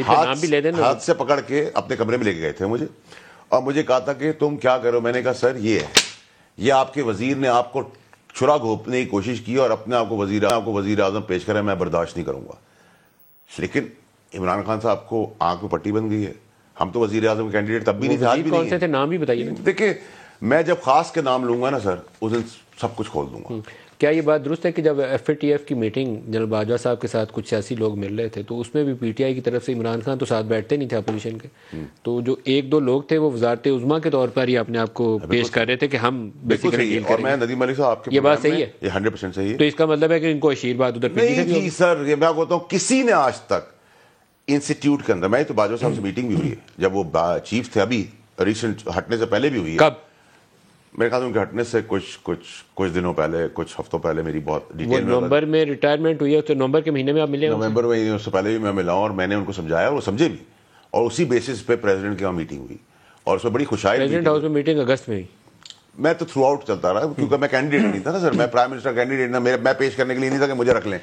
ہاتھ سے پکڑ کے اپنے کمرے میں لے کے گئے تھے مجھے، اور مجھے کہا تھا کہ تم کیا کرو. میں نے کہا سر یہ ہے، یہ آپ کے وزیر نے آپ کو چھرا گھونپنے کی کوشش کی اور اپنے آپ کو وزیر اعظم پیش کرے، میں برداشت نہیں کروں گا. لیکن عمران خان صاحب کو آنکھ میں پٹی بن گئی ہے. ہم تو وزیر اعظم کے کینڈیڈیٹ تب بھی نہیں تھے، آج بھی نہیں. کون سے تھے نام بھی بتائیے. دیکھیں میں جب خاص کے نام لوں گا نا سر، اس دن سب کچھ کھول دوں گا. کیا یہ بات درست ہے کہ جب ایف اے ٹی ایف کی میٹنگ جنرل باجوہ صاحب کے ساتھ کچھ سیاسی لوگ مل رہے تھے تو اس میں بھی پی ٹی آئی کی طرف سے عمران خان تو ساتھ بیٹھتے نہیں تھے اپوزیشن کے، تو جو 1-2 لوگ تھے وہ وزارت عظمیٰ کے طور پر ہی اپنے آپ کو پیش کر رہے تھے کہ ہم بیسیکلی ڈیل کریں گے. اور میں ندیم علی صاحب آپ کے یہ بات صحیح ہے، یہ 100% صحیح ہے. تو اس کا مطلب ہے کہ ان کو آشیرواد ادھر نہیں سر. یہ میں کہتا ہوں کسی نے آج تک انسٹیٹیوٹ کے اندر، میں تو باجوہ صاحب سے میٹنگ بھی ہوئی ہے جب وہ چیف تھے، ابھی ریسنٹ ہٹنے سے پہلے بھی ہوئی ہے. کب؟ میرے خیال ان کے ہٹنے سے کچھ دنوں پہلے، کچھ ہفتوں پہلے میری بہت ڈیٹیل. نومبر میں ریٹائرمنٹ ہوئی ہے تو نومبر کے مہینے میں آپ ملے؟ نومبر میں، اس سے پہلے بھی میں ملا ہوں اور میں نے ان کو سمجھایا اور وہ سمجھے بھی، اور اسی بیسس پہ پریزیڈنٹ کی وہاں میٹنگ ہوئی اور اس میں بڑی خوشائی. پریزیڈنٹ ہاؤس میں میٹنگ اگست میں ہوئی. میں تو تھرو آؤٹ چلتا رہا کیونکہ میں کینڈیڈیٹ نہیں تھا نا سر، میں پرائم منسٹر کینڈیڈیٹ نہ، میں پیش کرنے کے لیے نہیں تھا کہ مجھے رکھ لیں.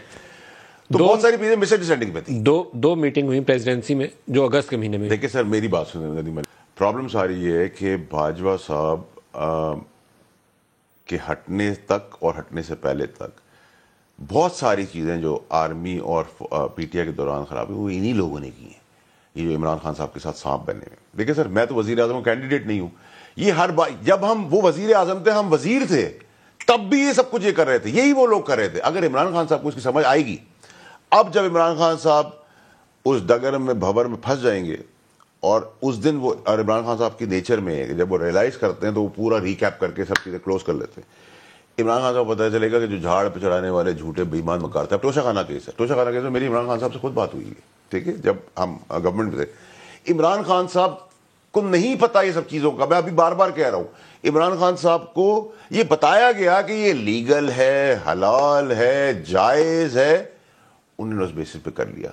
تو بہت ساری چیزیں مس انڈرسٹینڈنگ پہ تھی. دو میٹنگ ہوئی پریزیڈنسی میں جو اگست کے مہینے میں. دیکھیں سر میری بات سنیں، پرابلم ساری یہ ہے کہ باجوہ صاحب کے ہٹنے تک اور ہٹنے سے پہلے تک بہت ساری چیزیں جو آرمی اور پی ٹی آئی کے دوران خراب ہوئی وہ انہی لوگوں نے کی ہیں، یہ جو عمران خان صاحب کے ساتھ سانپ بنے ہوئے. دیکھیں سر میں تو وزیر اعظم کینڈیڈیٹ نہیں ہوں. یہ ہر بار جب ہم وہ وزیر اعظم تھے، ہم وزیر تھے، تب بھی یہ سب کچھ یہ کر رہے تھے، یہی وہ لوگ کر رہے تھے. اگر عمران خان صاحب کو اس کی سمجھ آئے گی، اب جب عمران خان صاحب اس ڈگر میں بھور میں پھنس جائیں گے اور اس دن وہ، اور عمران خان صاحب کی نیچر میں ہے کہ جب وہ ریئلائز کرتے ہیں تو وہ پورا ریکیپ کر کے سب چیزیں کلوز کر لیتے ہیں. عمران خان صاحب کو پتہ چلے گا کہ جو جھاڑ پہ چڑھانے والے جھوٹے بے ایمان مکار تھے. اب توشہ خانہ کیس ہے، توشہ خانہ کیس میں میری عمران خان صاحب سے خود بات ہوئی ہے، ٹھیک ہے، جب ہم گورنمنٹ میں تھے. عمران خان صاحب کو نہیں پتا یہ سب چیزوں کا. میں ابھی بار بار کہہ رہا ہوں، عمران خان صاحب کو یہ بتایا گیا کہ یہ لیگل ہے، حلال ہے، جائز ہے، انہوں نے اس بیسس پہ کر لیا.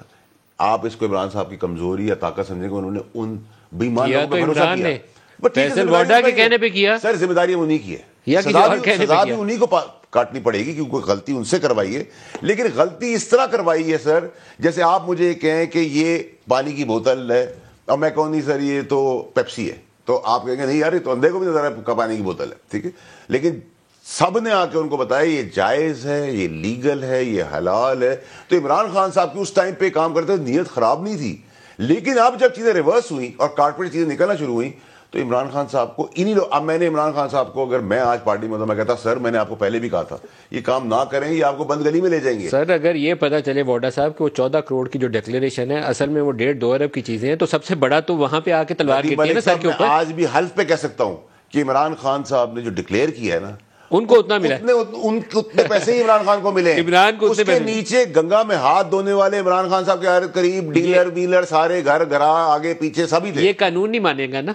آپ اس کو عمران صاحب کی کمزوری یا طاقت سمجھیں گے، انہوں نے ان بیمان لوگوں پہ بھروسہ کیا. فیصل وارڈا کے کہنے پہ کیا سر، ذمہ داری انہی کی ہے، سزا بھی انہی کو کاٹنی پڑے گی کیونکہ غلطی ان سے کروائی ہے. لیکن غلطی اس طرح کروائی ہے سر، جیسے آپ مجھے کہیں کہ یہ پانی کی بوتل ہے اور میں کہوں نہیں سر یہ تو پیپسی ہے، تو آپ کہیں گے نہیں یار یہ تو اندھے کو بھی نظر ہے پانی کی بوتل ہے، ٹھیک ہے. لیکن سب نے آ کے ان کو بتایا یہ جائز ہے، یہ لیگل ہے، یہ حلال ہے. تو عمران خان صاحب کی اس ٹائم پہ کام کرتے نیت خراب نہیں تھی. لیکن اب جب چیزیں ریورس ہوئیں اور کارپوریٹ چیزیں نکلنا شروع ہوئیں تو عمران خان صاحب کو انہی لوگ، اب میں نے عمران خان صاحب کو اگر میں آج پارٹی میں تو میں کہتا سر میں نے آپ کو پہلے بھی کہا تھا یہ کام نہ کریں، یہ آپ کو بند گلی میں لے جائیں گے. سر اگر یہ پتا چلے وارڈا صاحب کہ وہ 14 کروڑ کی جو ڈکلیریشن ہے اصل میں وہ 1.5-2 ارب کی چیزیں ہیں، تو سب سے بڑا تو وہاں پہ آ کے تلوار گرتی ہے نا سر کے اوپر. آج بھی حلف پہ کہہ سکتا ہوں کہ عمران خان صاحب نے جو ڈکلیئر کیا ہے نا ان کو اتنا ملا، اتنے پیسے ہی عمران خان کو ملے. عمران کو اس کے نیچے گنگا میں ہاتھ دھونے والے عمران خان صاحب کے قریب ڈیلر ویلر سارے گھر گھرا آگے پیچھے سبھی تھے. یہ قانون نہیں مانے گا نا،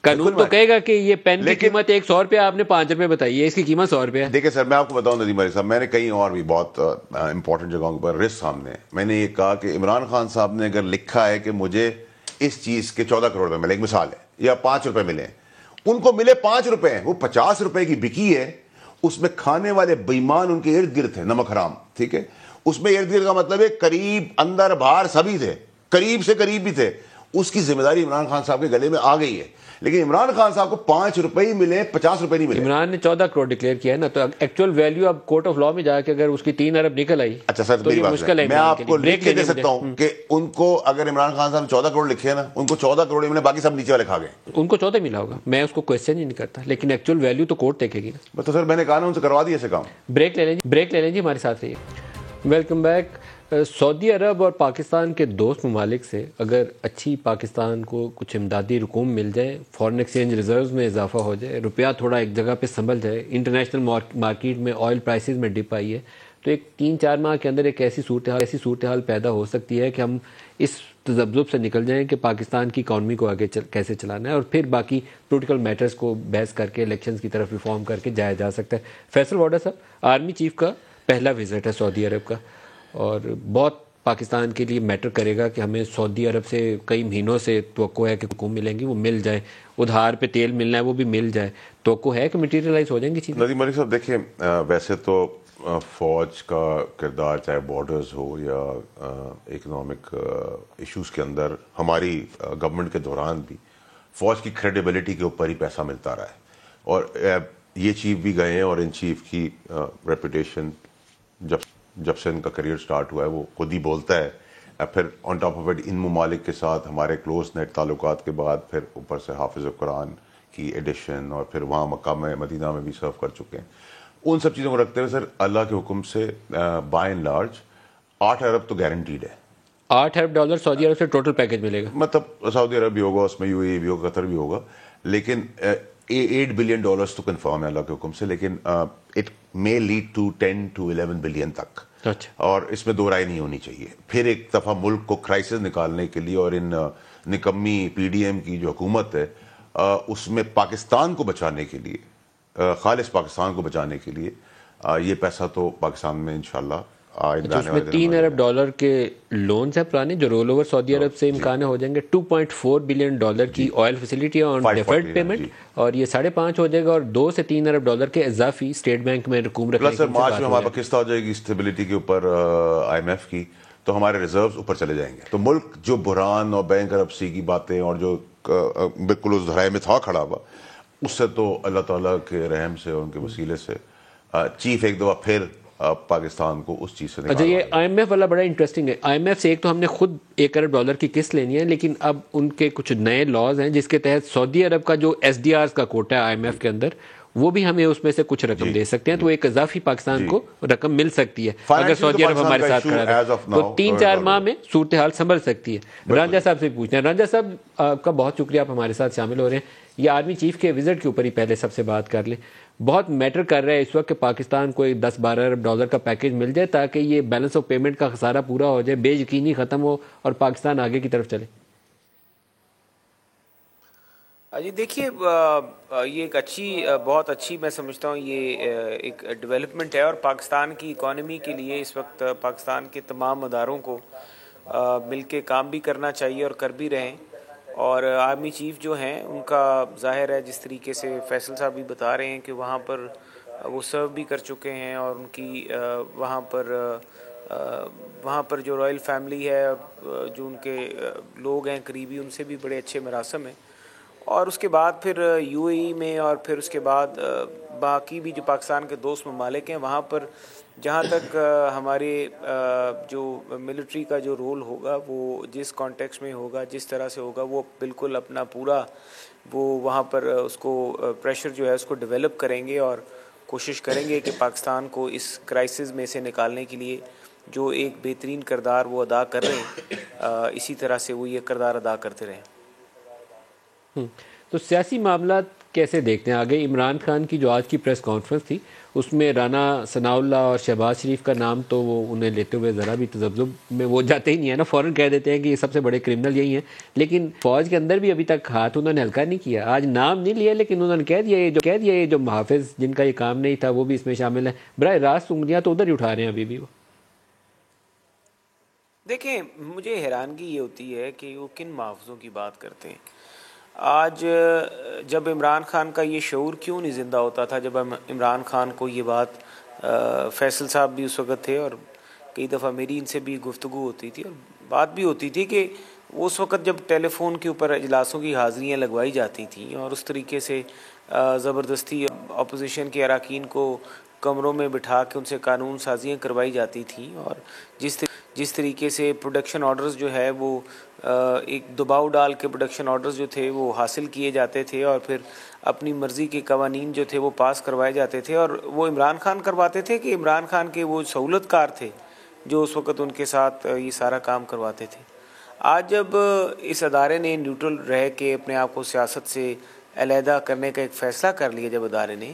قانون تو کہے گا کہ یہ پین کی قیمت 100 روپے، آپ نے 5 روپے بتائی ہے، اس کی قیمت 100 روپے ہے. دیکھیں سر میں آپ کو بتاؤں ندیم علی صاحب، میں نے کہیں اور بھی بہت امپورٹنٹ جگہوں پر رسک سامنے میں نے یہ کہا کہ عمران خان صاحب نے اگر لکھا ہے کہ مجھے اس چیز کے 14 کروڑ روپے ملے، ایک مثال ہے، یا 5 روپے ملے، ان کو ملے 5 روپے، وہ 50 روپے کی بکی ہے، اس میں کھانے والے بےمان ان کے ارد گرد تھے، نمک حرام، ٹھیک ہے. اس میں ارد گرد کا مطلب ہے قریب اندر باہر سبھی تھے، قریب سے قریب بھی تھے. اس کی ذمہ داری عمران خان صاحب کے گلے میں آ گئی ہے. لیکن عمران خان صاحب کو 5 روپے ہی ملے، 50 روپے نہیں ملے. عمران نے 14 کروڑ ڈکلیئر کیا ہے نا، تو ایکچوئل ویلیو اب کورٹ آف لا میں جا کے اگر اس کی 3 ارب نکل آئی، اچھا سر میری بات ہے، میں آپ کو لکھ کے دے سکتا ہوں کہ ان کو اگر عمران خان صاحب نے 14 کروڑ لکھے نا، ان کو 14 کروڑ ملے، باقی سب نیچے والے کھا گئے. ان کو 14 ملا ہوگا، میں اس کو کوشچن ہی نہیں کرتا، لیکن ایکچوئل ویلیو تو کورٹ دیکھے گی نا. تو سر میں نے کہا نا ان سے کروا دیا ایسے کام. بریک لے لیں جی، ہمارے ساتھ رہیے. Welcome back. سعودی عرب اور پاکستان کے دوست ممالک سے اگر اچھی پاکستان کو کچھ امدادی رقوم مل جائے، فورن ایکسچینج ریزروز میں اضافہ ہو جائے، روپیہ تھوڑا ایک جگہ پہ سنبھل جائے، انٹرنیشنل مارکیٹ میں آئل پرائسز میں ڈپ آئی ہے، تو ایک 3-4 ماہ کے اندر ایک ایسی صورتحال پیدا ہو سکتی ہے کہ ہم اس تذبذب سے نکل جائیں کہ پاکستان کی اکانومی کو آگے کیسے چلانا ہے، اور پھر باقی پولیٹیکل میٹرز کو بحث کر کے الیکشنز کی طرف ریفارم کر کے جایا جا سکتا ہے۔ فیصل واڈا صاحب، آرمی چیف کا پہلا وزٹ ہے سعودی عرب کا، اور بہت پاکستان کے لیے میٹر کرے گا کہ ہمیں سعودی عرب سے کئی مہینوں سے توقع ہے کہ حکومت ملیں گی، وہ مل جائیں، ادھار پہ تیل ملنا ہے وہ بھی مل جائے، توقع ہے کہ مٹیریلائز ہو جائیں گی چیزیں؟ ندیم ملک صاحب دیکھیں، ویسے تو فوج کا کردار چاہے بارڈرز ہو یا اکنامک ایشوز کے اندر ہماری گورنمنٹ کے دوران بھی فوج کی کریڈیبلٹی کے اوپر ہی پیسہ ملتا رہا ہے، اور یہ چیف بھی گئے ہیں اور ان چیف کی ریپوٹیشن جب سے ان کا کریئر سٹارٹ ہوا ہے وہ خود ہی بولتا ہے، پھر on top of it in ممالک کے ساتھ ہمارے کلوز نیٹ تعلقات کے بعد پھر اوپر سے حافظ قرآن کی ایڈیشن، اور پھر وہاں مکہ میں مدینہ میں بھی سرو کر چکے ہیں۔ ان سب چیزوں کو رکھتے ہوئے سر اللہ کے حکم سے بائی اینڈ لارج 8 ارب تو گارنٹیڈ ہے۔ $8 ارب سعودی عرب سے ٹوٹل پیکج ملے گا، مطلب سعودی عرب بھی ہوگا، اس میں UAE بھی ہوگا، قطر بھی ہوگا، لیکن $8 بلین تو کنفرم ہے اللہ کے حکم سے، لیکن it may lead to 10 to 11 billion تک، اور اس میں دو رائے نہیں ہونی چاہیے۔ پھر ایک دفعہ ملک کو کرائسس نکالنے کے لیے، اور ان نکمی PDM کی جو حکومت ہے اس میں پاکستان کو بچانے کے لیے، خالص پاکستان کو بچانے کے لیے یہ پیسہ تو پاکستان میں انشاءاللہ اس میں $3 ارب کے لونز ہیں پرانے جو رول اوور سعودی عرب سے امکان ہو جائیں گے، $2.4 بلین کی آئل فیسلٹی آن ڈیفرڈ پیمنٹ، اور یہ 5.5 ہو جائے گا، اور $2 سے $3 ارب کے اضافی اسٹیٹ بینک میں رقوم رکھنے کی مارچ میں ہمارا قسط ہو جائے گی اسٹیبلٹی کے اوپر IMF کی، تو ہمارے ریزروز اوپر چلے جائیں گے، تو ملک جو بحران اور بینک کرپسی کی باتیں اور جو بالکل اس دھرائے میں تھا کھڑا ہوا، اس سے تو اللہ تعالیٰ کے رحم سے اور ان کے وسیلے سے چیف ایک دفعہ پھر پاکستان کو اس چیز سے اچھا، یہ IMF والا بڑا انٹرسٹنگ ہے۔ IMF سے ایک تو ہم نے خود $1 ارب کی قسط لینی ہے، لیکن اب ان کے کچھ نئے لاز ہیں جس کے تحت سعودی عرب کا جو SDRs کا کوٹہ ہے IMF کے اندر، وہ بھی ہمیں اس میں سے کچھ رقم دے سکتے ہیں، تو ایک اضافی پاکستان کو رقم مل سکتی ہے اگر سعودی عرب ہمارے ساتھ کھڑا ہے، تو 3-4 ماہ میں صورتحال سنبھل سکتی ہے۔ رانجھا صاحب سے پوچھنا ہے، رانجھا صاحب آپ کا بہت شکریہ، آپ ہمارے ساتھ شامل ہو رہے ہیں۔ یہ آرمی چیف کے وزٹ کے اوپر ہی پہلے سب سے بات کر لیں، بہت میٹر کر رہا ہے اس وقت کہ پاکستان کو ایک $10-12 ارب کا پیکج مل جائے تاکہ یہ بیلنس آف پیمنٹ کا خسارہ پورا ہو جائے، بے یقینی ختم ہو اور پاکستان آگے کی طرف چلے۔ جی دیکھیے، یہ ایک بہت اچھی میں سمجھتا ہوں یہ ایک ڈیولپمنٹ ہے، اور پاکستان کی اکانومی کے لیے اس وقت پاکستان کے تمام اداروں کو مل کے کام بھی کرنا چاہیے اور کر بھی رہے ہیں، اور آرمی چیف جو ہیں ان کا ظاہر ہے جس طریقے سے فیصل صاحب بھی بتا رہے ہیں کہ وہاں پر وہ سرو بھی کر چکے ہیں، اور ان کی وہاں پر جو رائل فیملی ہے، جو ان کے لوگ ہیں قریبی، ان سے بھی بڑے اچھے مراسم ہیں، اور اس کے بعد پھر UAE میں، اور پھر اس کے بعد باقی بھی جو پاکستان کے دوست ممالک ہیں وہاں پر، جہاں تک ہمارے جو ملٹری کا جو رول ہوگا وہ جس کانٹیکس میں ہوگا، جس طرح سے ہوگا، وہ بالکل اپنا پورا وہ وہاں پر اس کو پریشر جو ہے اس کو ڈیولپ کریں گے، اور کوشش کریں گے کہ پاکستان کو اس کرائسس میں سے نکالنے کے لیے جو ایک بہترین کردار وہ ادا کر رہے ہیں، اسی طرح سے وہ یہ کردار ادا کرتے رہیں۔ تو سیاسی معاملات کیسے دیکھتے ہیں آگے؟ عمران خان کی جو آج کی پریس کانفرنس تھی اس میں رانا ثناء اللہ اور شہباز شریف کا نام تو وہ انہیں لیتے ہوئے ذرا بھی تذبذب میں وہ جاتے ہی نہیں ہے نا، فوراً کہہ دیتے ہیں کہ یہ سب سے بڑے کرمنل یہی ہیں، لیکن فوج کے اندر بھی ابھی تک ہاتھ انہوں نے ہلکا نہیں کیا۔ آج نام نہیں لیا لیکن انہوں نے کہہ دیا یہ جو محافظ جن کا یہ کام نہیں تھا وہ بھی اس میں شامل ہیں، براہ راست انگلیاں تو ادھر ہی اٹھا رہے ہیں ابھی بھی وہ۔ دیکھیں، مجھے حیرانگی یہ ہوتی ہے کہ وہ کن محافظوں کی بات کرتے ہیں۔ آج جب عمران خان کا یہ شعور کیوں نہیں زندہ ہوتا تھا، جب عمران خان کو یہ بات، فیصل صاحب بھی اس وقت تھے اور کئی دفعہ میری ان سے بھی گفتگو ہوتی تھی، اور بات بھی ہوتی تھی کہ اس وقت جب ٹیلی فون کے اوپر اجلاسوں کی حاضریاں لگوائی جاتی تھیں اور اس طریقے سے زبردستی اپوزیشن کے اراکین کو کمروں میں بٹھا کے ان سے قانون سازیاں کروائی جاتی تھیں، اور جس طریقے سے پروڈکشن آرڈرز جو ہے وہ ایک دباؤ ڈال کے پروڈکشن آرڈرز جو تھے وہ حاصل کیے جاتے تھے، اور پھر اپنی مرضی کے قوانین جو تھے وہ پاس کروائے جاتے تھے، اور وہ عمران خان کرواتے تھے کہ عمران خان کے وہ سہولت کار تھے جو اس وقت ان کے ساتھ یہ سارا کام کرواتے تھے. آج جب اس ادارے نے نیوٹرل رہ کے اپنے آپ کو سیاست سے علیحدہ کرنے کا ایک فیصلہ کر لیا جب ادارے نے,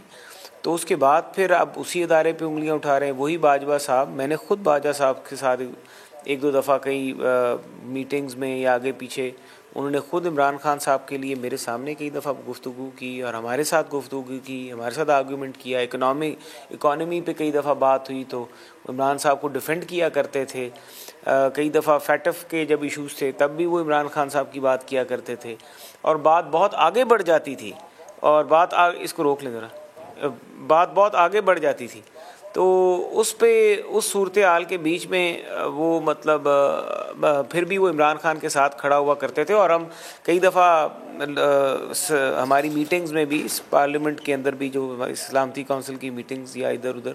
تو اس کے بعد پھر اب اسی ادارے پہ انگلیاں اٹھا رہے ہیں وہی باجوہ صاحب. میں نے خود باجوہ صاحب کے ساتھ ایک دو دفعہ کئی میٹنگز میں یا آگے پیچھے, انہوں نے خود عمران خان صاحب کے لیے میرے سامنے کئی دفعہ گفتگو کی اور ہمارے ساتھ گفتگو کی, ہمارے ساتھ آرگومنٹ کیا. اکانومی پہ کئی دفعہ بات ہوئی تو عمران صاحب کو ڈیفینڈ کیا کرتے تھے. کئی دفعہ فیٹف کے جب ایشوز تھے تب بھی وہ عمران خان صاحب کی بات کیا کرتے تھے, اور بات بہت آگے بڑھ جاتی تھی, اور اس کو روک لیں ذرا, بات بہت آگے بڑھ جاتی تھی. تو اس پہ اس صورتحال کے بیچ میں وہ مطلب پھر بھی وہ عمران خان کے ساتھ کھڑا ہوا کرتے تھے. اور ہم کئی دفعہ ہماری میٹنگز میں بھی, اس پارلیمنٹ کے اندر بھی جو سلامتی کونسل کی میٹنگز یا ادھر ادھر,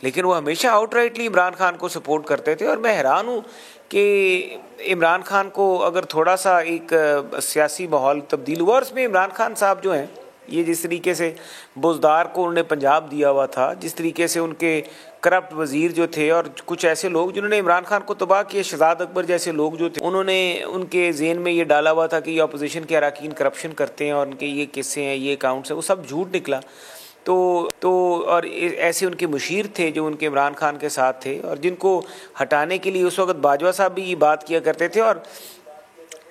لیکن وہ ہمیشہ آؤٹ رائٹلی عمران خان کو سپورٹ کرتے تھے. اور میں حیران ہوں کہ عمران خان کو اگر تھوڑا سا ایک سیاسی ماحول تبدیل ہوا, اور اس میں عمران خان صاحب جو ہیں یہ جس طریقے سے بزدار کو انہوں نے پنجاب دیا ہوا تھا, جس طریقے سے ان کے کرپٹ وزیر جو تھے اور کچھ ایسے لوگ جنہوں نے عمران خان کو تباہ کیا, شہزاد اکبر جیسے لوگ جو تھے, انہوں نے ان کے ذہن میں یہ ڈالا ہوا تھا کہ یہ اپوزیشن کے اراکین کرپشن کرتے ہیں اور ان کے یہ قصے ہیں, یہ اکاؤنٹس ہیں, وہ سب جھوٹ نکلا. تو اور ایسے ان کے مشیر تھے جو ان کے عمران خان کے ساتھ تھے, اور جن کو ہٹانے کے لیے اس وقت باجوہ صاحب بھی یہ بات کیا کرتے تھے. اور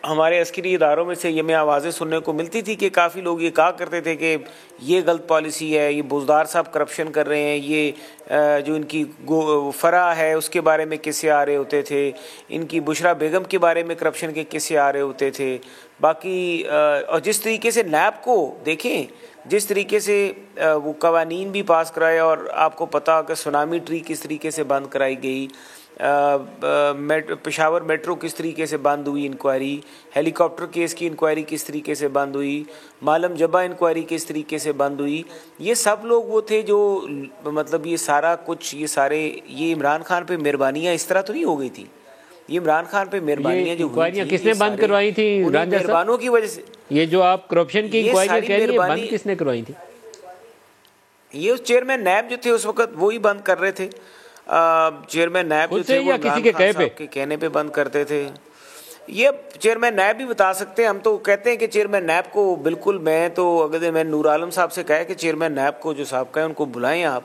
ہمارے عسکری اداروں میں سے یہ میں آوازیں سننے کو ملتی تھی کہ کافی لوگ یہ کہا کرتے تھے کہ یہ غلط پالیسی ہے, یہ بزدار صاحب کرپشن کر رہے ہیں, یہ جو ان کی فرا ہے اس کے بارے میں قصے آ رہے ہوتے تھے, ان کی بشرا بیگم کے بارے میں کرپشن کے قصے آ رہے ہوتے تھے. باقی اور جس طریقے سے نیب کو دیکھیں, جس طریقے سے وہ قوانین بھی پاس کرائے, اور آپ کو پتا کہ سونامی ٹری کس طریقے سے بند کرائی گئی, پشاور میٹرو کس طریقے سے بند ہوئی انکوائری, ہیلی کاپٹر کیس کی انکوائری کس طریقے سے بند ہوئی, مالم جبہ انکوائری کس طریقے سے بند ہوئی. یہ سب لوگ وہ تھے جو مطلب یہ سارا کچھ یہ عمران خان پہ مہربانیاں اس طرح تو نہیں ہو گئی تھی. یہ عمران خان پہ مہربانیاں جو ہوئی تھیں کس نے بند کروائی تھی مہربانوں کی وجہ سے. یہ جو آپ کرپشن کی انکوائری کہہ رہی ہیں بند کس نے کروائی تھی؟ یہ چیئرمین نیب جو تھے اس وقت وہی بند کر رہے تھے. چیئرمین نیب جو تھے وہ عمران خان صاحب کے کہنے پہ بند کرتے تھے. یہ چیئرمین نیب بھی بتا سکتے ہیں. ہم تو کہتے ہیں کہ چیئرمین نیب کو بالکل, میں نور عالم صاحب سے کہا کہ چیئرمین نیب کو جو صاحب کا ہے ان کو بلائیں آپ,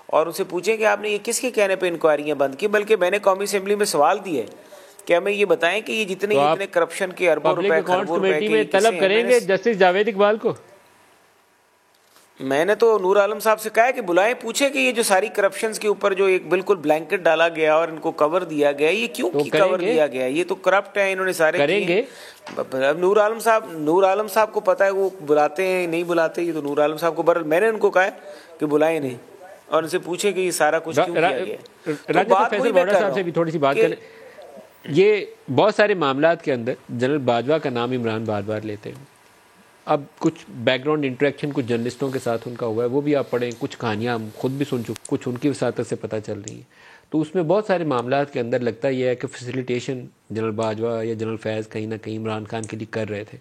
اور ان سے پوچھیں کہ آپ نے یہ کس کے کہنے پہ انکوائریاں بند کی. بلکہ میں نے قومی اسمبلی میں سوال دیا ہے کہ ہمیں یہ بتائیں کہ یہ جتنے کرپشن کے اربوں روپے خربوں روپے کے طلب کریں گے جسٹس جاوید اقبال کو. میں نے تو نور عالم صاحب سے کہا کہ بلائیں, پوچھیں کہ یہ جو ساری کرپشنز کے اوپر جو ایک بالکل بلینکٹ ڈالا گیا اور ان کو کور دیا گیا, یہ کیوں کور دیا گیا؟ یہ تو کرپٹ ہے, انہوں نے سارے کریں گے. اب نور عالم صاحب کو پتا ہے وہ بلاتے ہیں نہیں بلاتے, یہ تو نور عالم صاحب کو. میں نے ان کو کہا کہ بلائیں نہیں, اور ان سے پوچھیں کہ یہ سارا کچھ کیوں کیا گیا. بات صاحب سے بھی تھوڑی سی بات کریں. یہ بہت سارے معاملات کے اندر جنرل باجوہ کا نام عمران بار بار لیتے ہیں. اب کچھ بیک گراؤنڈ انٹریکشن کچھ جرنلسٹوں کے ساتھ ان کا ہوا ہے, وہ بھی آپ پڑھیں, کچھ کہانیاں ہم خود بھی سن چکے, کچھ ان کی وساطت سے پتہ چل رہی ہیں. تو اس میں بہت سارے معاملات کے اندر لگتا یہ ہے کہ فیسیلیٹیشن جنرل باجوہ یا جنرل فیض کہیں نہ کہیں عمران خان کے لیے کر رہے تھے.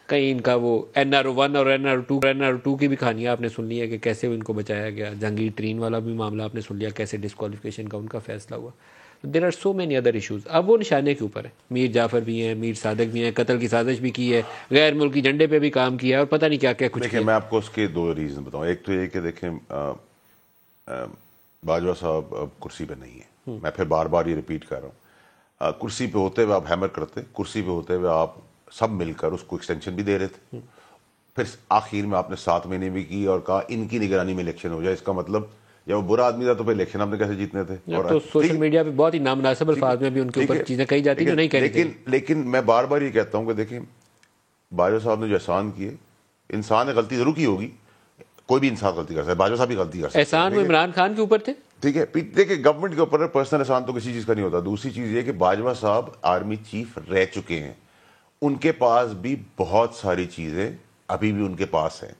کہیں ان کا وہ NR1 اور NR2 کی بھی کہانیاں آپ نے سن لی ہے کہ کیسے ان کو بچایا گیا. جہانگیر ترین والا بھی معاملہ آپ نے سن لیا, کیسے ڈسکوالیفیکیشن کا ان کا فیصلہ ہوا. There are so many other issues. اب وہ نشانے کے اوپر ہے. میر جعفر بھی ہیں, میر صادق بھی ہیں, قتل کی سازش بھی کی ہے, غیر ملکی جھنڈے پہ بھی کام کیا ہے, اور پتہ نہیں کیا کیا کچھ کیا. میں آپ کو اس کے دو ریزن بتاؤں. ایک تو یہ کہ دیکھیں باجوہ صاحب کرسی پہ نہیں ہے, میں پھر بار بار یہ ریپیٹ کر رہا ہوں. کرسی پہ ہوتے ہوئے آپ ہیمر کرتے, کرسی پہ ہوتے ہوئے آپ سب مل کر اس کو ایکسٹینشن بھی دے رہے تھے. پھر آخر میں آپ نے 7 مہینے بھی کی اور کہا ان کی نگرانی میں الیکشن ہو جائے. اس کا مطلب جب وہ برا آدمی تھا تو پھر الیکشن آپ نے کیسے جیتنے تھے؟ تو سوشل میڈیا پہ بہت ہی نامناسب الفاظ میں بھی ان کے اوپر چیزیں کہی جاتی جو نہیں کہی جاتی. لیکن میں بار بار یہ کہتا ہوں کہ دیکھیں باجوہ صاحب نے جو احسان کیے, انسان نے غلطی ضرور کی ہوگی, کوئی بھی انسان غلطی کر سکتا ہے, باجوہ صاحب بھی غلطی کر سکتے ہیں. احسان وہ عمران خان کے اوپر تھے, ٹھیک ہے. دیکھیں گورنمنٹ کے اوپر پرسنل احسان تو کسی چیز کا نہیں ہوتا. دوسری چیز یہ کہ باجوہ صاحب آرمی چیف رہ چکے ہیں, ان کے پاس بھی بہت ساری چیزیں ابھی بھی ان کے پاس ہیں.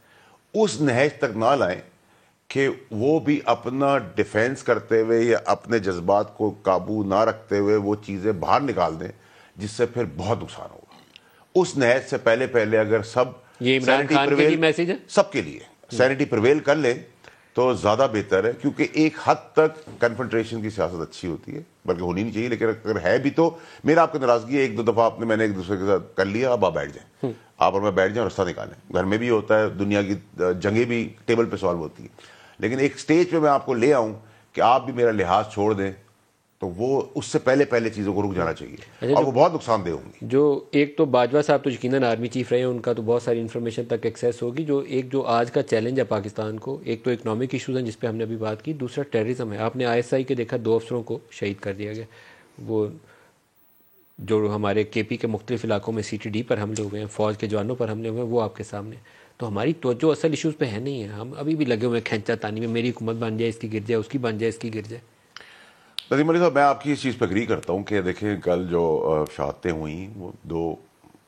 اس نہج تک نہ لائیں کہ وہ بھی اپنا ڈیفینس کرتے ہوئے یا اپنے جذبات کو قابو نہ رکھتے ہوئے وہ چیزیں باہر نکال دیں, جس سے پھر بہت نقصان ہوگا. اس نہج سے پہلے اگر سب یہ عمران خان کے لیے میسج ہے, سب کے لیے سینٹی پرویل کر لیں تو زیادہ بہتر ہے, کیونکہ ایک حد تک کنفرنٹریشن کی سیاست اچھی ہوتی ہے, بلکہ ہونی نہیں چاہیے, لیکن اگر ہے بھی تو میرا آپ کو ناراضگی ہے, ایک دو دفعہ میں نے ایک دوسرے کے ساتھ کر لیا, اب آپ بیٹھ جائیں, آپ اور میں بیٹھ جائیں اور رستہ نکالیں. گھر میں بھی ہوتا ہے, دنیا کی جنگیں بھی ٹیبل پہ سالو ہوتی ہیں, لیکن ایک سٹیج پہ میں آپ کو لے آؤں کہ آپ بھی میرا لحاظ چھوڑ دیں, تو وہ اس سے پہلے چیزوں کو رک جانا چاہیے, اور وہ بہت نقصان دہ ہوں گی. جو ایک تو باجوہ صاحب تو یقیناً آرمی چیف رہے ہیں, ان کا تو بہت ساری انفارمیشن تک ایکسیس ہوگی. جو آج کا چیلنج ہے پاکستان کو, ایک تو اکنامک ایشوز ہیں جس پہ ہم نے ابھی بات کی, دوسرا ٹیررزم ہے. آپ نے ISI کے دیکھا 2 افسروں کو شہید کر دیا گیا, وہ جو ہمارے KP کے مختلف علاقوں میں CTD پر حملے ہوئے ہیں, فوج کے جوانوں پر حملے ہوئے ہیں, وہ آپ کے سامنے. تو ہماری توجہ اصل ایشوز پہ ہے نہیں ہے, ہم ابھی بھی لگے ہوئے ہیں کھینچا تانی میں, میری حکومت بن جائے, اس کی گر جائے, اس کی بن جائے, اس کی گر جائے. ندیم علی صاحب, میں آپ کی اس چیز پہ اگری کرتا ہوں کہ دیکھیں کل جو شہادتیں ہوئیں وہ 2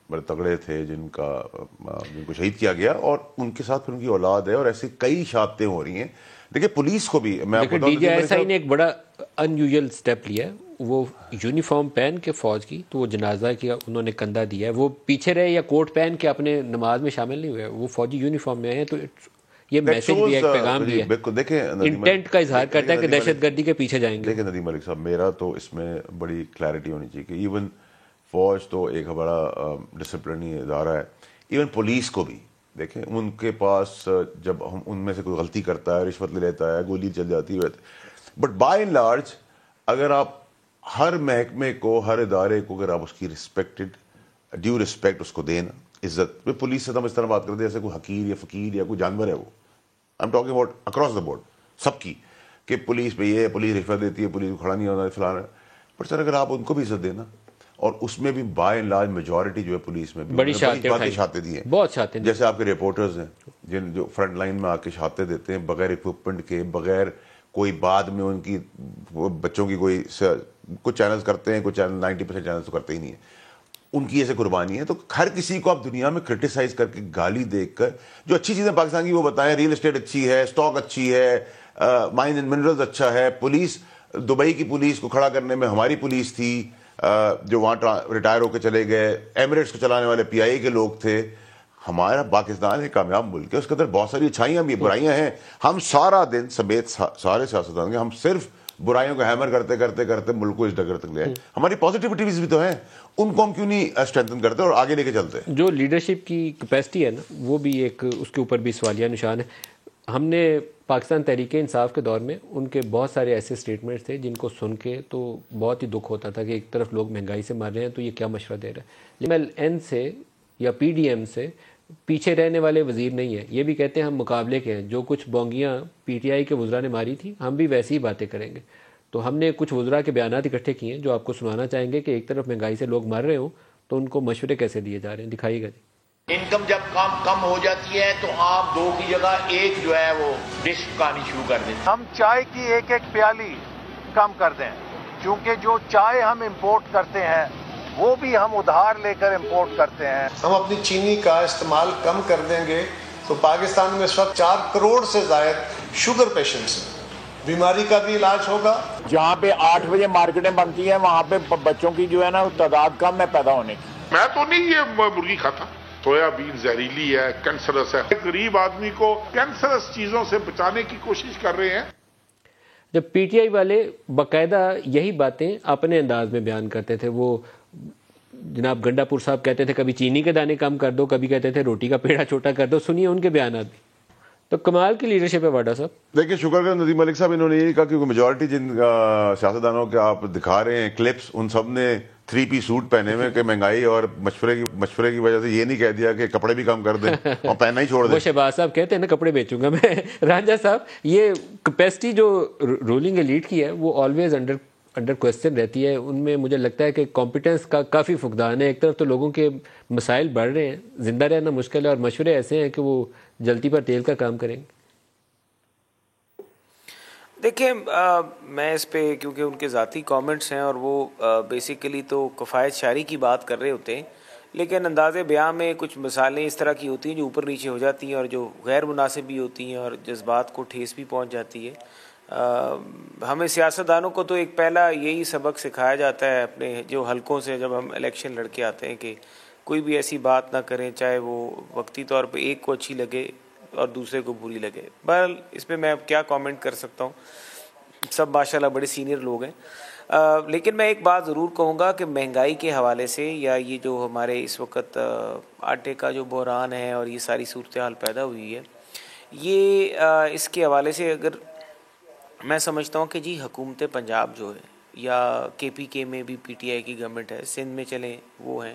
بڑے تگڑے تھے جن کو شہید کیا گیا, اور ان کے ساتھ پھر ان کی اولاد ہے, اور ایسی کئی شہادتیں ہو رہی ہیں. دیکھیں پولیس کو بھی میں DJI نے ایک بڑا ان یوزل سٹیپ لیا ہے, وہ یونیفارم پہن کے فوج کی, تو وہ جنازہ کیا انہوں نے کندھا دیا ہے, وہ پیچھے رہے یا کوٹ پہن کے اپنے نماز میں شامل نہیں ہوئے, وہ فوجی یونیفارم میں ہیں. تو یہ میسج بھی ہے, ایک پیغام بھی ہے, بالکل. دیکھیں انٹینٹ کا اظہار کرتا ہے کہ دہشت گردی کے پیچھے جائیں گے. دیکھیں ندیم ملک صاحب, میرا تو اس میں بڑی کلیئرٹی ہونی چاہیے کہ ایون فوج تو ایک بڑا ڈسپلنری ادارہ ہے, ایون پولیس کو بھی دیکھیں, ان کے پاس جب ہم ان میں سے کوئی غلطی کرتا ہے, رشوت لے لیتا ہے, گولی چل جاتی ہے, بٹ بائی اینڈ لارج اگر آپ ہر محکمے کو, ہر ادارے کو اگر آپ اس کی ڈیو رسپیکٹ اس کو دیں نا, عزت. پولیس سے تو ہم اس طرح بات کرتے ہیں جیسے کوئی حقیر یا فقیر یا کوئی جانور ہے. وہ I am talking about across the board سب کی, کہ پولیس پہ یہ, پولیس رشوت دیتی ہے, پولیس کو کھڑا نہیں ہونا فلانا. پر سر اگر آپ ان کو بھی عزت دینا, اور اس میں بھی بائی اینڈ لارج میجورٹی جو ہے پولیس میں بھی بڑی شہادتیں دی ہیں, بہت شہادتیں, جیسے آپ کے رپورٹرز ہیں جو فرنٹ لائن میں آ کے شہادتیں دیتے ہیں بغیر اکوپمنٹ کے, بغیر کوئی بعد میں ان کی بچوں کی کچھ چینلز کرتے ہیں, کچھ چینل 90% چینلز تو کرتے ہی نہیں ہیں, ان کی ایسے قربانی ہے. تو ہر کسی کو آپ دنیا میں کرٹیسائز کر کے, گالی دیکھ کر, جو اچھی چیزیں پاکستان کی وہ بتائیں, ریل اسٹیٹ اچھی ہے, اسٹاک اچھی ہے, مائن اینڈ منرلز اچھا ہے. پولیس, دبئی کی پولیس کو کھڑا کرنے میں ہماری پولیس تھی, جو وہاں ریٹائر ہو کے چلے گئے. ایمریٹس کو چلانے والے PIA کے لوگ تھے. ہمارا پاکستان ایک کامیاب ملک ہے, اس کے اندر بہت ساری اچھائیاں بھی, برائیاں ہیں. ہم سارا دن سمیت سارے سیاستدان کے, ہم صرف برائیوں کو ہیمر کرتے کرتے کرتے ملک کو اس ڈگر تک لے آئے. ہماری پازیٹیوٹیز بھی تو ہیں, ان کو ہم کیوں نہیں اسٹرینتھن کرتے اور آگے لے کے چلتے ہیں. جو لیڈرشپ کی کیپیسٹی ہے نا, وہ بھی ایک, اس کے اوپر بھی سوالیہ نشان ہے. ہم نے پاکستان تحریک انصاف کے دور میں ان کے بہت سارے ایسے سٹیٹمنٹس تھے جن کو سن کے تو بہت ہی دکھ ہوتا تھا کہ ایک طرف لوگ مہنگائی سے مر رہے ہیں تو یہ کیا مشورہ دے رہا ہے. MLN سے یا PDM سے پیچھے رہنے والے وزیر نہیں ہیں, یہ بھی کہتے ہیں ہم مقابلے کے ہیں, جو کچھ بونگیاں PTI کے وزراء نے ماری تھی ہم بھی ویسی ہی باتیں کریں گے. تو ہم نے کچھ وزراء کے بیانات اکٹھے کیے ہیں جو آپ کو سنانا چاہیں گے کہ ایک طرف مہنگائی سے لوگ مر رہے ہوں تو ان کو مشورے کیسے دیے جا رہے ہیں. دکھائیے گا جی. انکم جب کم ہو جاتی ہے تو آپ 2 کی جگہ 1 جو ہے وہ ڈش پکانی شروع کر دیں. ہم چائے کی 1 پیالی کم کر دیں, کیونکہ جو چائے ہم امپورٹ کرتے ہیں وہ بھی ہم ادھار لے کر امپورٹ کرتے ہیں. ہم اپنی چینی کا استعمال کم کر دیں گے تو پاکستان میں اس وقت 4 کروڑ سے زائد شوگر پیشنٹس ہیں. بیماری کا بھی علاج ہوگا. جہاں پہ 8 بجے مارکیٹیں بنتی ہیں وہاں پہ بچوں کی جو ہے نا تعداد کم ہے پیدا ہونے کی. میں تو نہیں یہ مرغی کھاتا, سویا بین زہریلی ہے, کینسرس ہے. غریب آدمی کو کینسرس چیزوں سے بچانے کی کوشش کر رہے ہیں. جب PTI والے باقاعدہ یہی باتیں اپنے انداز میں بیان کرتے تھے, وہ جناب گنڈا پور صاحب کہتے تھے کبھی چینی کے دانے کم کر دو, کبھی کہتے تھے روٹی کا پیڑا چھوٹا کر دو. سنیے ان کے بیانات بھی. تو کمال کی لیڈرشپ ہے واڈا صاحب. دیکھیں شکر کا ندیم ملک صاحب, انہوں نے یہ کہا کہ میجورٹی جن سیاستدانوں کے آپ دکھا رہے ہیں کلپس, ان سب نے 3 پیس سوٹ پہنے ہوئے کہ مہنگائی اور مشورے کی وجہ سے یہ نہیں کہہ دیا کہ کپڑے بھی کم کر دیں اور پہننا ہی چھوڑ دیں. وہ شہباز صاحب کہتے ہیں نا کپڑے بیچوں گا میں. رانجھا صاحب, یہ کیپیسٹی جو رولنگ ایلیٹ کی ہے وہ آلویز انڈر کوسچن رہتی ہے. ان میں مجھے لگتا ہے کہ کمپیٹنس کا کافی فقدان ہے. ایک طرف تو لوگوں کے مسائل بڑھ رہے ہیں, زندہ رہنا مشکل ہے, اور مشورے ایسے ہیں کہ وہ جلتی پر تیل کا کام کریں گے. دیکھیں میں اس پہ, کیونکہ ان کے ذاتی کامنٹس ہیں اور وہ بیسیکلی تو کفایت شعری کی بات کر رہے ہوتے ہیں, لیکن انداز بیان میں کچھ مثالیں اس طرح کی ہوتی ہیں جو اوپر نیچے ہو جاتی ہیں اور جو غیر مناسب بھی ہوتی ہیں اور جذبات کو ٹھیس بھی پہنچ جاتی ہے. ہمیں سیاستدانوں کو تو ایک پہلا یہی سبق سکھایا جاتا ہے اپنے جو حلقوں سے جب ہم الیکشن لڑ کے آتے ہیں کہ کوئی بھی ایسی بات نہ کریں چاہے وہ وقتی طور پہ ایک کو اچھی لگے, اور دوسرے کو بری لگے. بہرحال اس پہ میں اب کیا کامنٹ کر سکتا ہوں, سب ماشاءاللہ بڑے سینئر لوگ ہیں. لیکن میں ایک بات ضرور کہوں گا کہ مہنگائی کے حوالے سے یا یہ جو ہمارے اس وقت آٹے کا جو بحران ہے اور یہ ساری صورتحال پیدا ہوئی ہے, یہ اس کے حوالے سے اگر میں سمجھتا ہوں کہ جی حکومت پنجاب جو ہے یا کے پی کے میں بھی پی ٹی آئی کی گورنمنٹ ہے, سندھ میں چلیں وہ ہیں,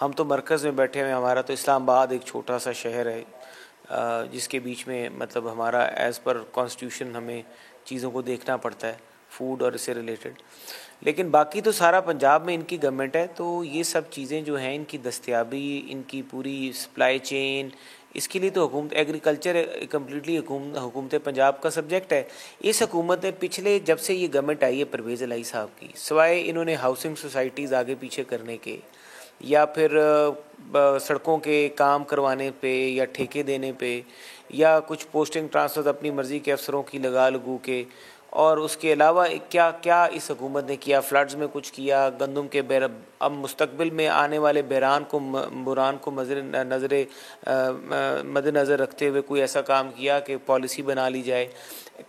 ہم تو مرکز میں بیٹھے ہوئے ہیں. ہمارا تو اسلام آباد ایک چھوٹا سا شہر ہے جس کے بیچ میں مطلب ہمارا ایز پر کانسٹیٹیوشن ہمیں چیزوں کو دیکھنا پڑتا ہے, فوڈ اور اس سے ریلیٹڈ. لیکن باقی تو سارا پنجاب میں ان کی گورنمنٹ ہے, تو یہ سب چیزیں جو ہیں ان کی دستیابی, ان کی پوری سپلائی چین, اس کے لیے تو حکومت ایگریکلچر کمپلیٹلی حکومت پنجاب کا سبجیکٹ ہے. اس حکومت نے پچھلے جب سے یہ گورنمنٹ آئی ہے پرویز الہی صاحب کی, سوائے انہوں نے ہاؤسنگ سوسائٹیز آگے پیچھے کرنے کے یا پھر سڑکوں کے کام کروانے پہ یا ٹھیکے دینے پہ یا کچھ پوسٹنگ ٹرانسفر اپنی مرضی کے افسروں کی لگو کے, اور اس کے علاوہ کیا کیا اس حکومت نے کیا, فلڈز میں کچھ کیا, گندم کے اب مستقبل میں آنے والے بحران کو مد نظر رکھتے ہوئے کوئی ایسا کام کیا کہ پالیسی بنا لی جائے,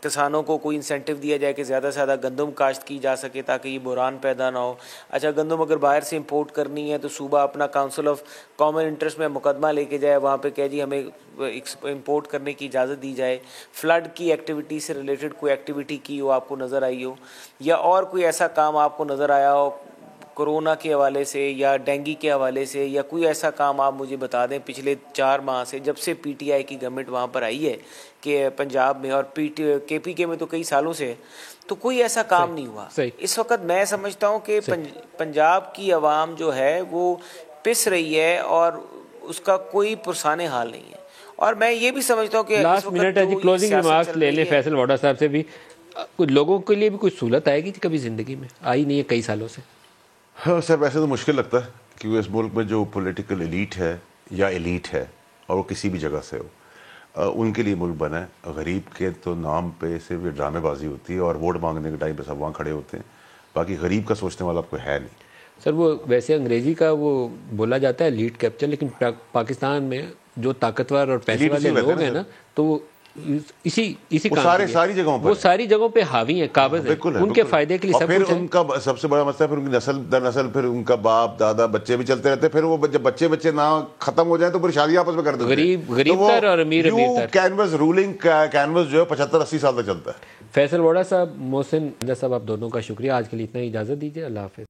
کسانوں کو کوئی انسینٹیو دیا جائے کہ زیادہ سے زیادہ گندم کاشت کی جا سکے تاکہ یہ بحران پیدا نہ ہو. اچھا گندم اگر باہر سے امپورٹ کرنی ہے تو صوبہ اپنا کاؤنسل آف کامن انٹرسٹ میں مقدمہ لے کے جائے, وہاں پہ کہے جی ہمیں امپورٹ کرنے کی اجازت دی جائے. فلڈ کی ایکٹیویٹی سے ریلیٹڈ کوئی ایکٹیویٹی کی ہو آپ کو نظر آئی ہو, یا اور کوئی ایسا کام آپ کو نظر آیا ہو کورونا کے حوالے سے یا ڈینگی کے حوالے سے, یا کوئی ایسا کام آپ مجھے بتا دیں پچھلے 4 ماہ سے جب سے پی ٹی آئی کی گورنمنٹ وہاں پر آئی ہے کہ پنجاب میں, اور کے پی کے میں تو کئی سالوں سے, تو کوئی ایسا کام نہیں ہوا. اس وقت میں سمجھتا ہوں کہ پنجاب کی عوام جو ہے وہ پس رہی ہے اور اس کا کوئی پرسان حال نہیں ہے. اور میں یہ بھی سمجھتا ہوں کہ لاسٹ منٹ ہے جی, کلوزنگ ریمارکس لے لیں فیصل واڈا صاحب سے بھی. کچھ لوگوں کے لیے بھی کوئی سہولت آئے گی کبھی زندگی میں, آئی نہیں ہے کئی سالوں سے. ہاں سر, ویسے تو مشکل لگتا ہے کیونکہ اس ملک میں جو پولیٹیکل ایلیٹ ہے یا ایلیٹ ہے اور وہ کسی بھی جگہ سے ہو, ان کے لیے ملک بنا ہے. غریب کے تو نام پہ صرف یہ ڈرامے بازی ہوتی ہے اور ووٹ مانگنے کے ٹائم پہ سب وہاں کھڑے ہوتے ہیں, باقی غریب کا سوچنے والا کوئی ہے نہیں. سر وہ ویسے انگریزی کا وہ بولا جاتا ہے لیڈ کیپچر, لیکن پاکستان میں جو طاقتور اور پیسے والے لوگ ہیں نا تو وہ اسی ساری جگہوں پر, وہ ساری جگہوں پہ حاوی ہیں, قابض ہیں, ان کے فائدے کے لیے سب کچھ ہے. ان کا سب سے بڑا مسئلہ پھر ان کی نسل در نسل, پھر ان کا باپ دادا بچے بھی چلتے رہتے ہیں, پھر وہ جب بچے نہ ختم ہو جائیں تو پھر شادی آپس میں کر دیتے ہیں. غریب تر اور امیر تر کینوس رولنگ کینوس جو ہے 75-80 سال تک چلتا ہے. فیصل واڈا صاحب, محسن صاحب, آپ دونوں کا شکریہ. آج کے لیے اتنا ہی, اجازت دیجیے. اللہ حافظ.